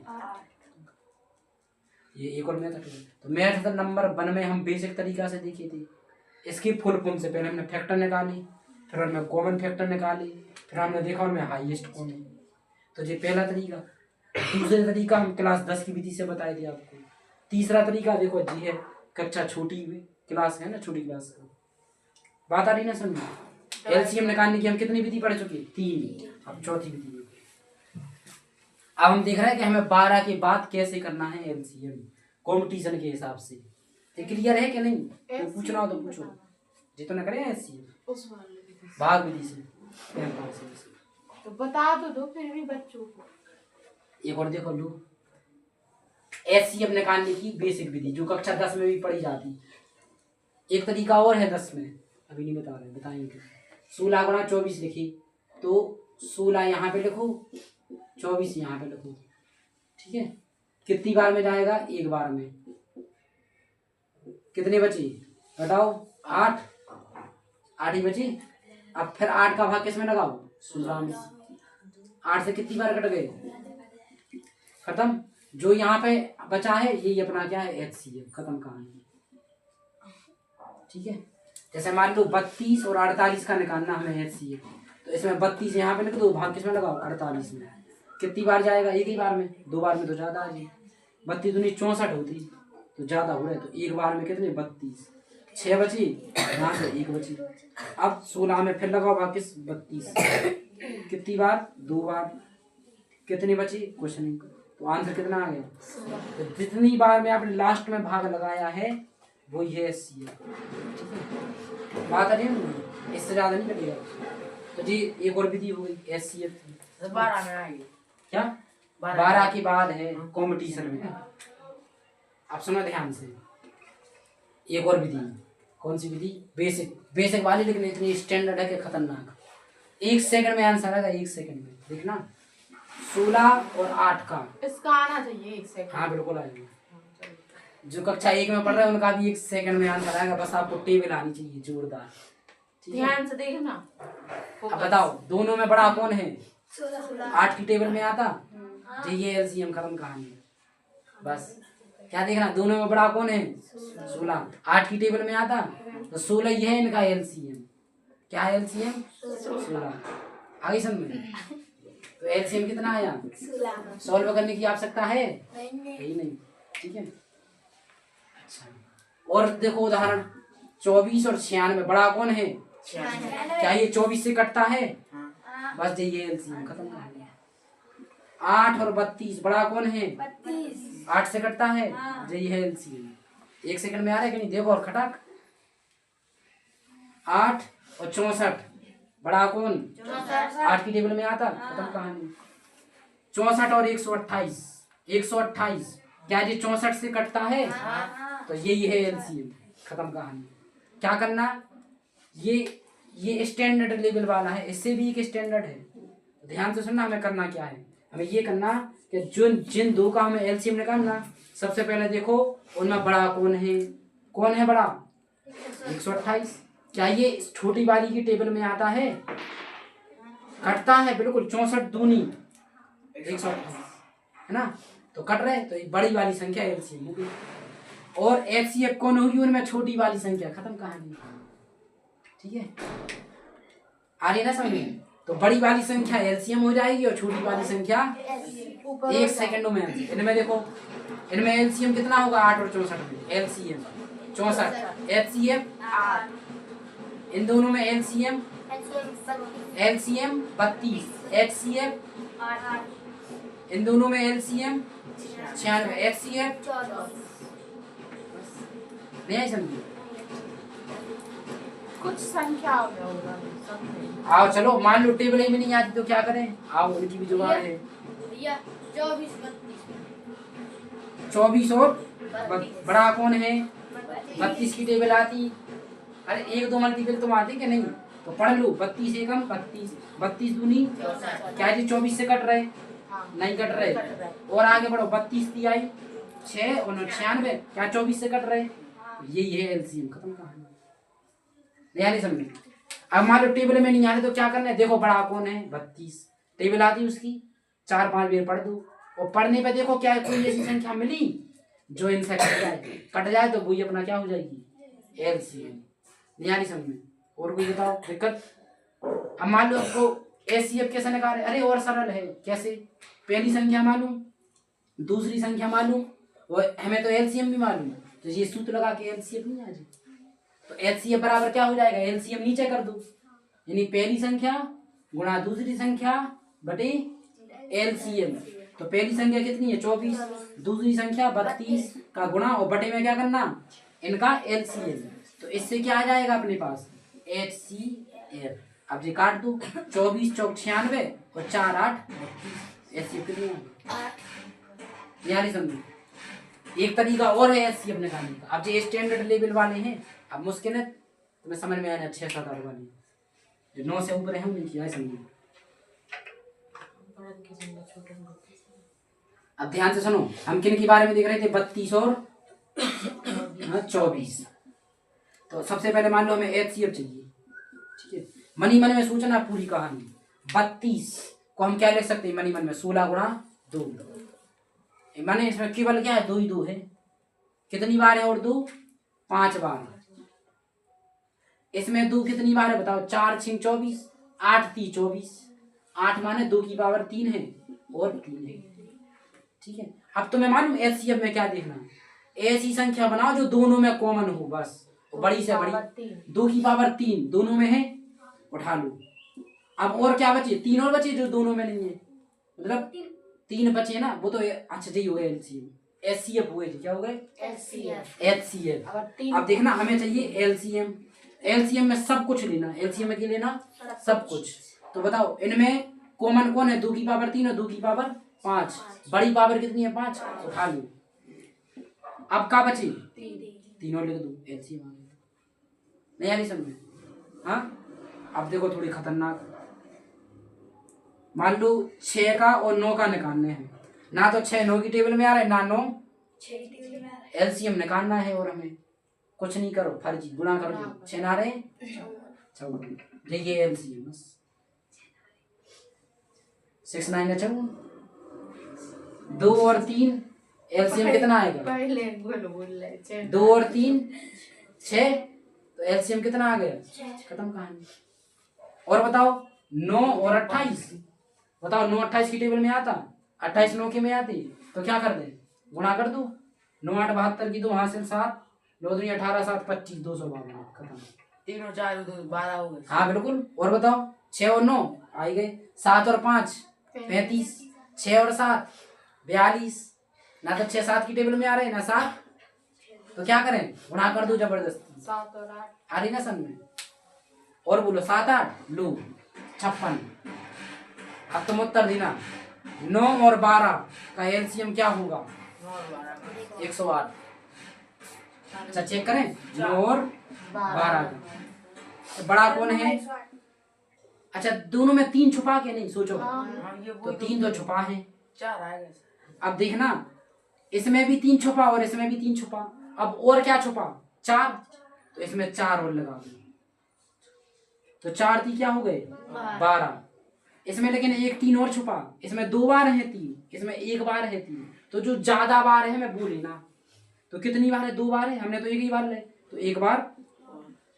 ये एक और मेथड है। तो मेथड नंबर 1 में हम बेसिक तरीका से देखे थे। इसकी फुल फॉर्म से पहले हमने फैक्टर निकाली, फिर हमने कॉमन फैक्टर निकाली, फिर हमने देखा उनमें हाईएस्ट कौन है। तो ये पहला तरीका। दूसरा तरीका हम क्लास 10 की विधि से बताए थे आपको। तीसरा तरीका देखो जी है कक्षा छोटी क्लास है ना, छोटी क्लास का बात आ रही ना समझ। एलसीएम निकालने की हम कितनी विधि पढ़ चुके? 3। अब चौथी विधि। अब हम देख रहे हैं कि हमें 12 के बाद कैसे करना है एलसीएम कॉम्पिटिशन के हिसाब से। तो क्लियर है कि नहीं? तो पूछना हो तो पूछो। जितना करें एलसीएम
उस वाले
भाग विधि से।
तो बता दो फिर भी बच्चों को।
एक और देखो लो, एचसीएफ निकालने की बेसिक विधि जो कक्षा 10 में भी पढ़ी जाती। एक तरीका और है 10 में, अभी नहीं बता रहे, बताएंगे। 16 गुणा 24 लिखी, तो 16 यहाँ पे लिखो, 24 यहाँ पे लिखो, ठीक है। कितनी बार में जाएगा? 1 बार में। कितने बचे बताओ? 8 ही बचे। अब फिर 8 का भाग किसमें लगाओ? 16 में। 8 से कितनी बार कट गए? खत्म। जो यहाँ पे बचा है यही अपना क्या है एचसीएफ, खत्म कहानी, ठीक है। जैसे मान लो 32 और 48 का निकालना हमें एचसीएफ, तो इसमें 32 यहाँ पे लिख दो, भाग किसमें लगाओ? 48 में। कितनी बार जाएगा? 1 ही बार में। 2 बार में तो ज्यादा है जी, 32 दूनी 64 होती तो ज्यादा हो रहा है, तो 1 बार में कितने? 32। 6 बची, यहाँ से 1 बची। अब 16 में फिर लगाओ भाग किस? 32। कितनी बार? 2 बार। कितनी बची? कुछ नहीं। तो आंसर कितना आ गया? तो जितनी बार में आपने लास्ट में भाग लगाया है वो ये एचसीएफ, बात आ रही है, इससे ज्यादा नहीं लगेगा। तो जी एक और विधि हो गई एचसीएफ की।
12 में आएगी
क्या? 12 के बाद है कंपटीशन में। आप सुनो ध्यान से, एक और विधि। कौन सी विधि? बेसिक वाली, लेकिन इतनी स्टैंडर्ड है कि खतरनाक। 1 सेकंड में आंसर आएगा, 1 सेकंड में। देखना 16 और 8 का
इसका आना चाहिए 1 सेकंड।
हाँ बिल्कुल आएगा। जो कक्षा 1 में पढ़ रहे हैं उनका भी 1 सेकंड में आंसर आएगा, बस आपको टेबल आनी चाहिए जोरदार, ठीक है।
ध्यान से देखना।
अब बताओ दोनों में बड़ा कौन है? 8 की टेबल में आता जी, ये एलसीएम, खत्म कहानी। बस क्या देखना, दोनों में बड़ा कौन है? 16। 8 की टेबल में आता तो 16 ये है इनका एलसीएम। क्या है एलसीएम? 16। आगे समझ में? तो एलसीएम कितना आया? 16। सॉल्व करने की आवश्यकता है नहीं, ठीक है। अच्छा, और देखो उदाहरण 24 और 96 बड़ा कौन है? क्या ये 24 से कटता है? बस ये एलसीएम, खत्म कहानी। 8 और 32 बड़ा कौन है? 8 से कटता है, यही है एलसीएम। 1 सेकंड में आ रहा है कि नहीं? देखो और खटक। 8 और 64 बड़ा कौन? 8 की टेबल में आता, खत्म कहानी। 64 और 128, 128 क्या ये 64 से कटता है? तो यही है एलसीएम, खत्म कहानी। क्या करना? ये स्टैंडर्ड लेवल वाला है, इससे भी एक स्टैंडर्ड है। ध्यान से सुनना, हमें करना क्या है? हमें ये करना कि जिन दो का हमें एलसीएम निकालना, सबसे पहले देखो उनमें बड़ा कौन है? कौन है बड़ा? 128। क्या ये छोटी वाली की टेबल में आता है? कटता है, बिल्कुल। 64 दूनी 128 है ना, तो कट रहे, तो एक बड़ी वाली संख्या एलसीएम होगी। और एचसीएफ कौन होगी? उनमें छोटी वाली संख्या, खत्म कहानी, ठीक है। आ रही ना समझ में? तो बड़ी वाली संख्या एलसीएम हो जाएगी और छोटी वाली संख्या 1 सेकंडों में। इनमें देखो, इनमें एलसीएम कितना होगा? 8 और 64 में एलसीएम 64। HCF, इन दोनों में LCM 32। HCF, इन दोनों में LCM 96। HCF नहीं आई समझी?
कुछ संख्याओं में होगा सब में।
आओ चलो, मान लो टेबल में नहीं आती तो क्या करें? आओ उनकी भी जुगाड़ है। 24 और बड़ा कौन है? 32 की टेबल आती। अरे एक दो मल्टीपल तुम आती कि नहीं? तो पढ़ लो। 32 एकम 32, 32 दूनी क्या जी 24 से कट रहे? नहीं कट रहे। और आगे बढ़ो, 32 ती आई 6 और 96 क्या 24 से कट रहे? यही है एलसीएम। खत्म कहानी। नहीं समझ? अब मान लो टेबल में नहीं आते तो क्या करना है? देखो बड़ा कौन है? 32। टेबल आती उसकी 4-5 बार पढ़ दो और पढ़ने पे देखो क्या है, कोई ऐसी संख्या मिली जो इनसे कट जाए तो वही अपना क्या हो जाएगी? एलसीएम। नहीं समझ में? और कोई बताओ दिक्कत? अब मान लो आपको एचसीएफ कैसे निकाले? अरे और सरल है। कैसे? पहली संख्या मालूम, दूसरी संख्या मालूम और हमें तो एलसीएम भी मालूम, तो ये सूत्र लगा के एलसीएफ नहीं आ जाए तो एचसीएफ बराबर क्या हो जाएगा? एलसीएम नीचे कर दो, यानी पहली संख्या गुणा दूसरी संख्या बटे एलसीएम। तो पहली संख्या कितनी है? 24। दूसरी संख्या 32 का गुणा और बटे में क्या करना? इनका एलसीएम। तो इससे क्या आ जाएगा अपने पास? HCF। अब ये काट दो, 24 चौक 96 और 4 8 32। एचसीएफ कितनी है? यानी समझो एक तरीका और है एचसीएफ निकालने का। अब जो स्टैंडर्ड लेवल वाले हैं, अब मुश्किल है तुम्हें समझ में आना 6-7 8 वाले, जो 9 से ऊपर है उनकी है समझो। अब ध्यान से सुनो, हम किन के बारे में देख रहे थे? 32 और 24। तो सबसे पहले मान लो हमें एचसीएफ चाहिए, ठीक है? मनी मन में सोचना पूरी कहानी। 32 को हम क्या लिख सकते हैं मनी मन में? 16 गुणा 2। माने इसमें केवल क्या है? 2 ही 2 है। कितनी बार है? और 2 5 बार। इसमें 2 कितनी बार है बताओ? 4 6 24, 8 3 24। 8 माने 2 की पावर 3 है और 3 है, ठीक है? अब तुम्हें मालूम एचसीएफ में क्या देखना? ऐसी संख्या बनाओ जो दोनों में कॉमन हो, बस बड़ी से बड़ी। 2 की पावर 3 दोनों में है, उठा लो। अब और क्या बचे? 3 और बचे जो दोनों में नहीं है, मतलब 3 बचे ना, वो तो अच्छा जी हो गए एलसीएम। एचसीएफ हुए, क्या हो गए? एचसीएफ। अब देखना हमें चाहिए एलसीएम। एलसीएम में सब कुछ लेना, एलसीएम में क्या लेना? सब कुछ। तो बताओ इनमें कॉमन कौन है? 2 की पावर 3 और 2 की पावर 5। बड़ी पावर कितनी है? 5। उठा लो। अब क्या बचे? 3 और लिख दो, एलसीएम आ गया। नहीं यानी समझ? हाँ। अब देखो थोड़ी खतरनाक, मान लो 6 का और 9 का निकालने हैं ना, तो 6 9 की टेबल में आ रहा है ना, 9 एलसीएम निकालना है। और हमें कुछ नहीं करो, फर्जी गुणा कर दो। 6 ना रहे 14, देखिए एलसीएम बस 6 9 14। 2 और 3 एलसीएम कितना आएगा? 2 और 3 6, तो एलसीएम कितना आ गया? खत्म कहानी। और बताओ 9 और 28, बताओ 9 28 की टेबल में आता? 28 9 के में आती? तो क्या कर दे? गुणा कर दो। 9 8 72 की 2 हासिल 7, 9 2 18 7 25 252। खत्म।
3 और 4 12 हो गए।
हाँ बिल्कुल। और बताओ 6 और 9 आ गए, 7 और 5 35, 6 और 7 42। ना तो 6 7 की टेबल में आ रहे ना 7, तो क्या करें? गुणा कर दो जबरदस्ती।
7 और 8
आ रही ना समझ में? और बोलो 7 8 लो 56। अब तुम उत्तर देना 9 और 12 का एलसीएम क्या होगा? 108। अच्छा चेक करें 9 और 12 का बड़ा कौन है? अच्छा दोनों में 3 छुपा के नहीं सोचो, तो 3 तो छुपा है।
4 आएगा।
अब देखना इसमें भी 3 छुपा और इसमें भी 3 छुपा। अब और क्या छुपा? 4, तो इसमें 4 और लगा दो, तो 4 3 क्या हो गए? 12। इसमें लेकिन एक 3 और छुपा, इसमें 2 बार है 3, इसमें 1 बार है 3, तो जो ज्यादा बार है मैं वो लेना। तो कितनी बार है? 2 बार है, हमने तो एक ही बार ले, तो 1 बार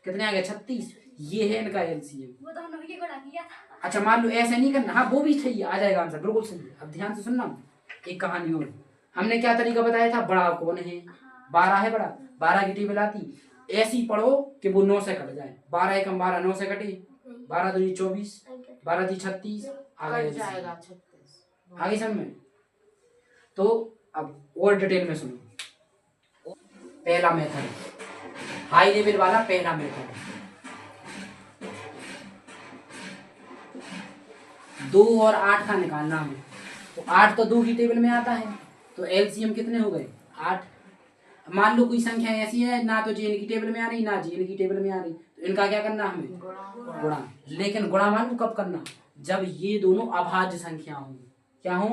कितने आ गए? 36। ये है इनका एलसीएम। अच्छा मान लो ऐसे नहीं करना, हाँ वो भी सही है, आ जाएगा आंसर बिल्कुल सही है। अब ध्यान से सुनना एक कहानी और। हमने क्या तरीका बताया था? बड़ा कौन है, 12 है बड़ा, 12 की टेबल आती, ऐसी पढ़ो कि वो 9 से कट जाए। 12 एकम 12, 9 से कटे, 12 दूनी 24, 12 दी 36, आ गए
कट जाएगा 36।
आगे समझ में। तो अब और डिटेल में सुनो। पहला मेथड, हाई लेवल वाला पहला मेथड, 2 और 8 का निकालना है। तो 8 तो 2 की टेबल में आता है, तो एलसीएम कितने हो गए 8। मान लो कोई संख्या ऐसी है ना तो जेन की टेबल में आ रही ना जेन की टेबल में आ रही, तो इनका क्या करना हमें गुणा। लेकिन गुणा मालूम कब करना, जब ये दोनों अभाज्य संख्या हों। क्या हो,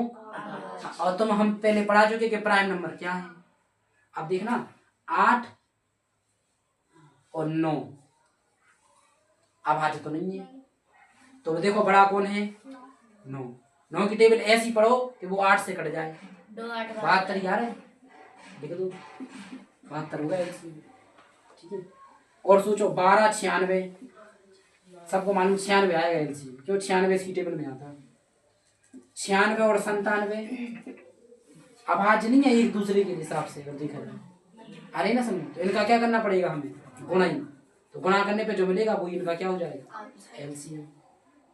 और तुम हम पहले पढ़ा चुके कि प्राइम नंबर क्या है। अब देखना 8 और 9 अभाज्य तो नहीं है, तो देखो बड़ा कौन है 9। 9 की टेबल ऐसी पढ़ो कि वो 8 से कट जाए। 72 यार है, देख दो 72 होगा एलसीएम, ठीक है। और सोचो 12 96, सबको मालूम 96 आएगा एलसीएम, क्यों 96 इसकी टेबल में आता है। 96 और 97 अभाज्य नहीं है एक दूसरे के हिसाब से, अगर देखा जाए अरे ना समझ, तो इनका क्या करना पड़ेगा हमें गुणा ही। तो गुणा करने पे जो मिलेगा वो इनका क्या हो जाएगा एलसीएम।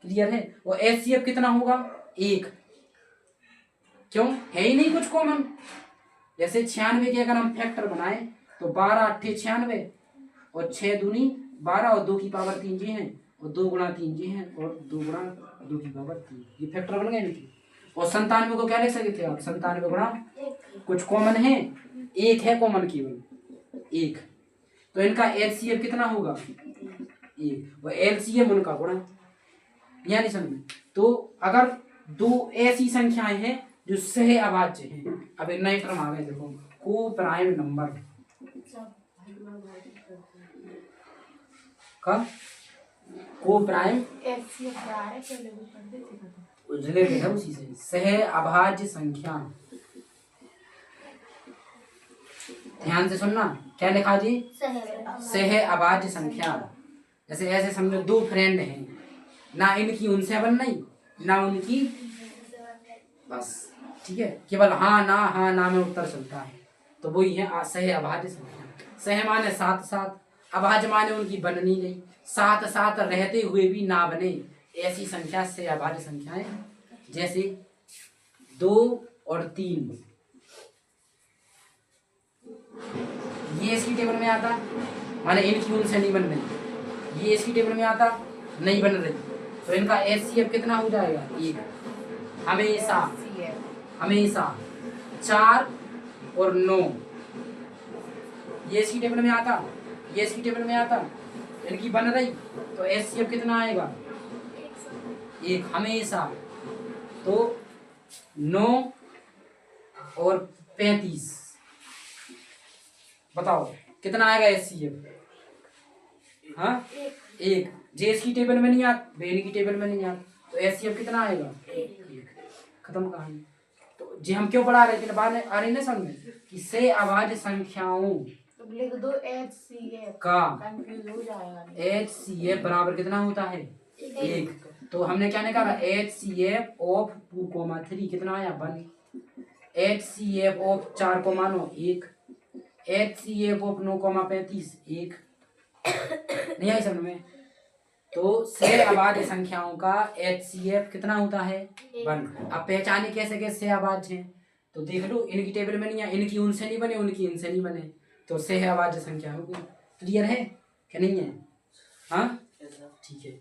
क्लियर है। और एचसीएफ कितना होगा 1, क्यों है ही नहीं कुछ कॉमन। जैसे 96 के अगर हम फैक्टर बनाए तो 12 8 96 और 6 दूनी 12 और 2 की पावर 3 जी हैं और 2 गुणा 3 जी हैं और 2 गुणा 2 की पावर 3, ये फैक्टर बन गए इनके। और 97 को क्या लिख सकते थे आप, 97 गुणा कुछ कॉमन है, 1 है कॉमन केवल 1, तो इनका एलसीएम कितना होगा 1, और एलसीएम उनका गुणा। यानी समझ। तो अगर दो ऐसी संख्याएं हैं जो सह अभाज्य हैं, अब एक नई टर्म आ गए देखो, को प्राइम नंबर का को प्राइम रिलेटेड है उसी से, सह अभाज्य संख्या। ध्यान से सुनना, क्या लिखा जी सह अभाज्य संख्या। जैसे ऐसे समझो दो फ्रेंड हैं, ना इनकी उनसे बन नहीं ना उनकी, बस ठीक है, केवल हाँ ना में उत्तर चलता है, तो वही है सह अभाज्य संख्या। सह माने साथ साथ, अभाज्य माने उनकी बन नहीं गई, साथ साथ रहते हुए भी ना बने, ऐसी संख्या सह अभाज्य संख्याएं। जैसे 2 और 3 ये इसकी टेबल में आता माने इनकी उनसे नहीं बन रही, ये इसकी टेबल में आता नहीं बन रही, तो इनका एचसीएफ कितना हो जाएगा 1। हमेशा हमेशा 4 और 9 ये इसकी टेबल में आता, ये इसकी टेबल में आता, इनकी बन रही, तो एचसीएफ कितना आएगा 1 हमेशा। तो 9 और 35 बताओ कितना आएगा एचसीएफ, हाँ 1। जेस की टेबल में नहीं आता, बेन की टेबल में नहीं आता, तो एचसीएफ कितना आएगा 1। खत्म कहानी। तो जी हम क्यों पढ़ा रहे थे, बाद में आ रही ना समझ में कि से अभाज्य संख्याओं
तो लिख दो एचसीएफ
का
कंफ्यूज हो जाएगा।
एचसीएफ बराबर कितना होता है 1। तो हमने क्या निकाला एचसीएफ ऑफ 2,3 कितना आया 1, एचसीएफ ऑफ 4,9 1, एचसीएफ ऑफ 9,35 1। नहीं आई समझ में। तो से अभाज्य संख्याओं का एचसीएफ कितना होता है 1। अब पहचाने कैसे कैसे से अभाज्य हैं, तो देख लो इनकी टेबल में नहीं है, इनकी उनसे नहीं बने उनकी इनसे नहीं बने, तो से अभाज्य संख्या हो गई। क्लियर है कि नहीं है, हाँ ठीक है।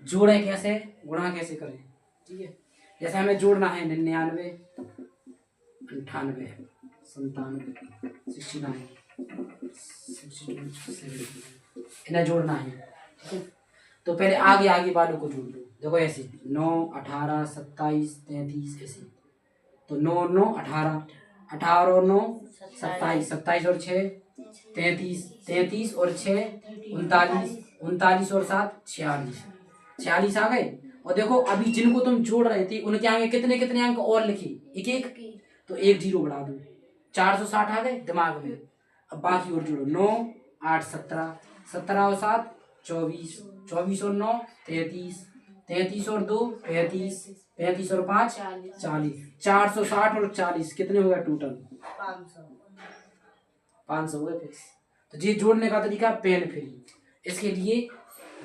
जोड़े कैसे, गुणा कैसे करें, ठीक है। जैसे हमें जोड़ना है 99 98 97 69 इन्हें जोड़ना है, ठीक है। तो पहले आगे आगे वालों को जोड़ दो, देखो ऐसे 9 18 27 33 ऐसे, तो 9 9 18 18 और 9 27 27 और 6 33 33 और 6 39 39 और 7 46 46 आ गए। और देखो अभी जिनको तुम जोड़ रहे थे उनके आगे कितने कितने अंक और लिखे, एक एक, तो 1 0 बढ़ा दो, 460 आ गए दिमाग में। अब बाकी और जोड़ो 9 8 17 17 और 7 24 24 और 9 33 33 और 2 35 35 और 5 40 460 और 40 कितने हो गए टोटल
500।
500 हो गए फिक्स। तो ये जोड़ने का तरीका पेन फ्री, इसके लिए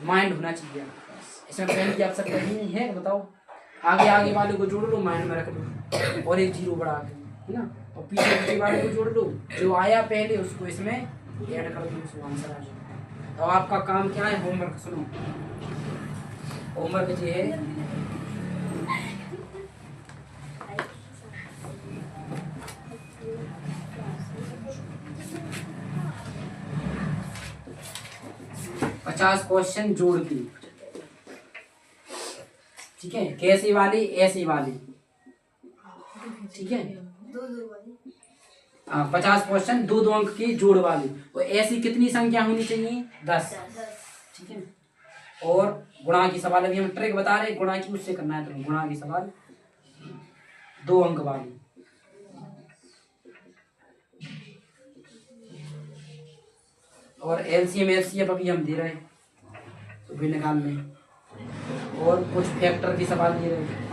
माइंड होना चाहिए आपके पास। इसमें पेन की आवश्यकता ही नहीं है, बताओ। आगे आगे वाले को जोड़ लो, माइंड में रख लो और एक जीरो बढ़ा के, है ना, और पीछे पीछे वाले को जोड़ लो, जो आया पहले उसको इसमें ऐड कर दो, उसको आंसर आ जाए। तो आपका काम क्या है, होमवर्क सुनो। होमवर्क ये है, पचास क्वेश्चन जोड़ के, ठीक है, कैसे वाले, ऐसे वाले, ठीक है। 50 क्वेश्चन 2-2 अंक के जोड़ वाले, और ऐसी कितनी संख्या होनी चाहिए, 10, ठीक है। और गुणा की सवाल अभी हम ट्रिक बता रहे हैं, गुणा की उससे करना है, तो गुणा की सवाल 2 अंक वाली, और एलसीएम एलसीएफ अभी हम दे रहे हैं, तो भी निकाल लें, और कुछ फैक्टर की सवाल दे रहे हैं।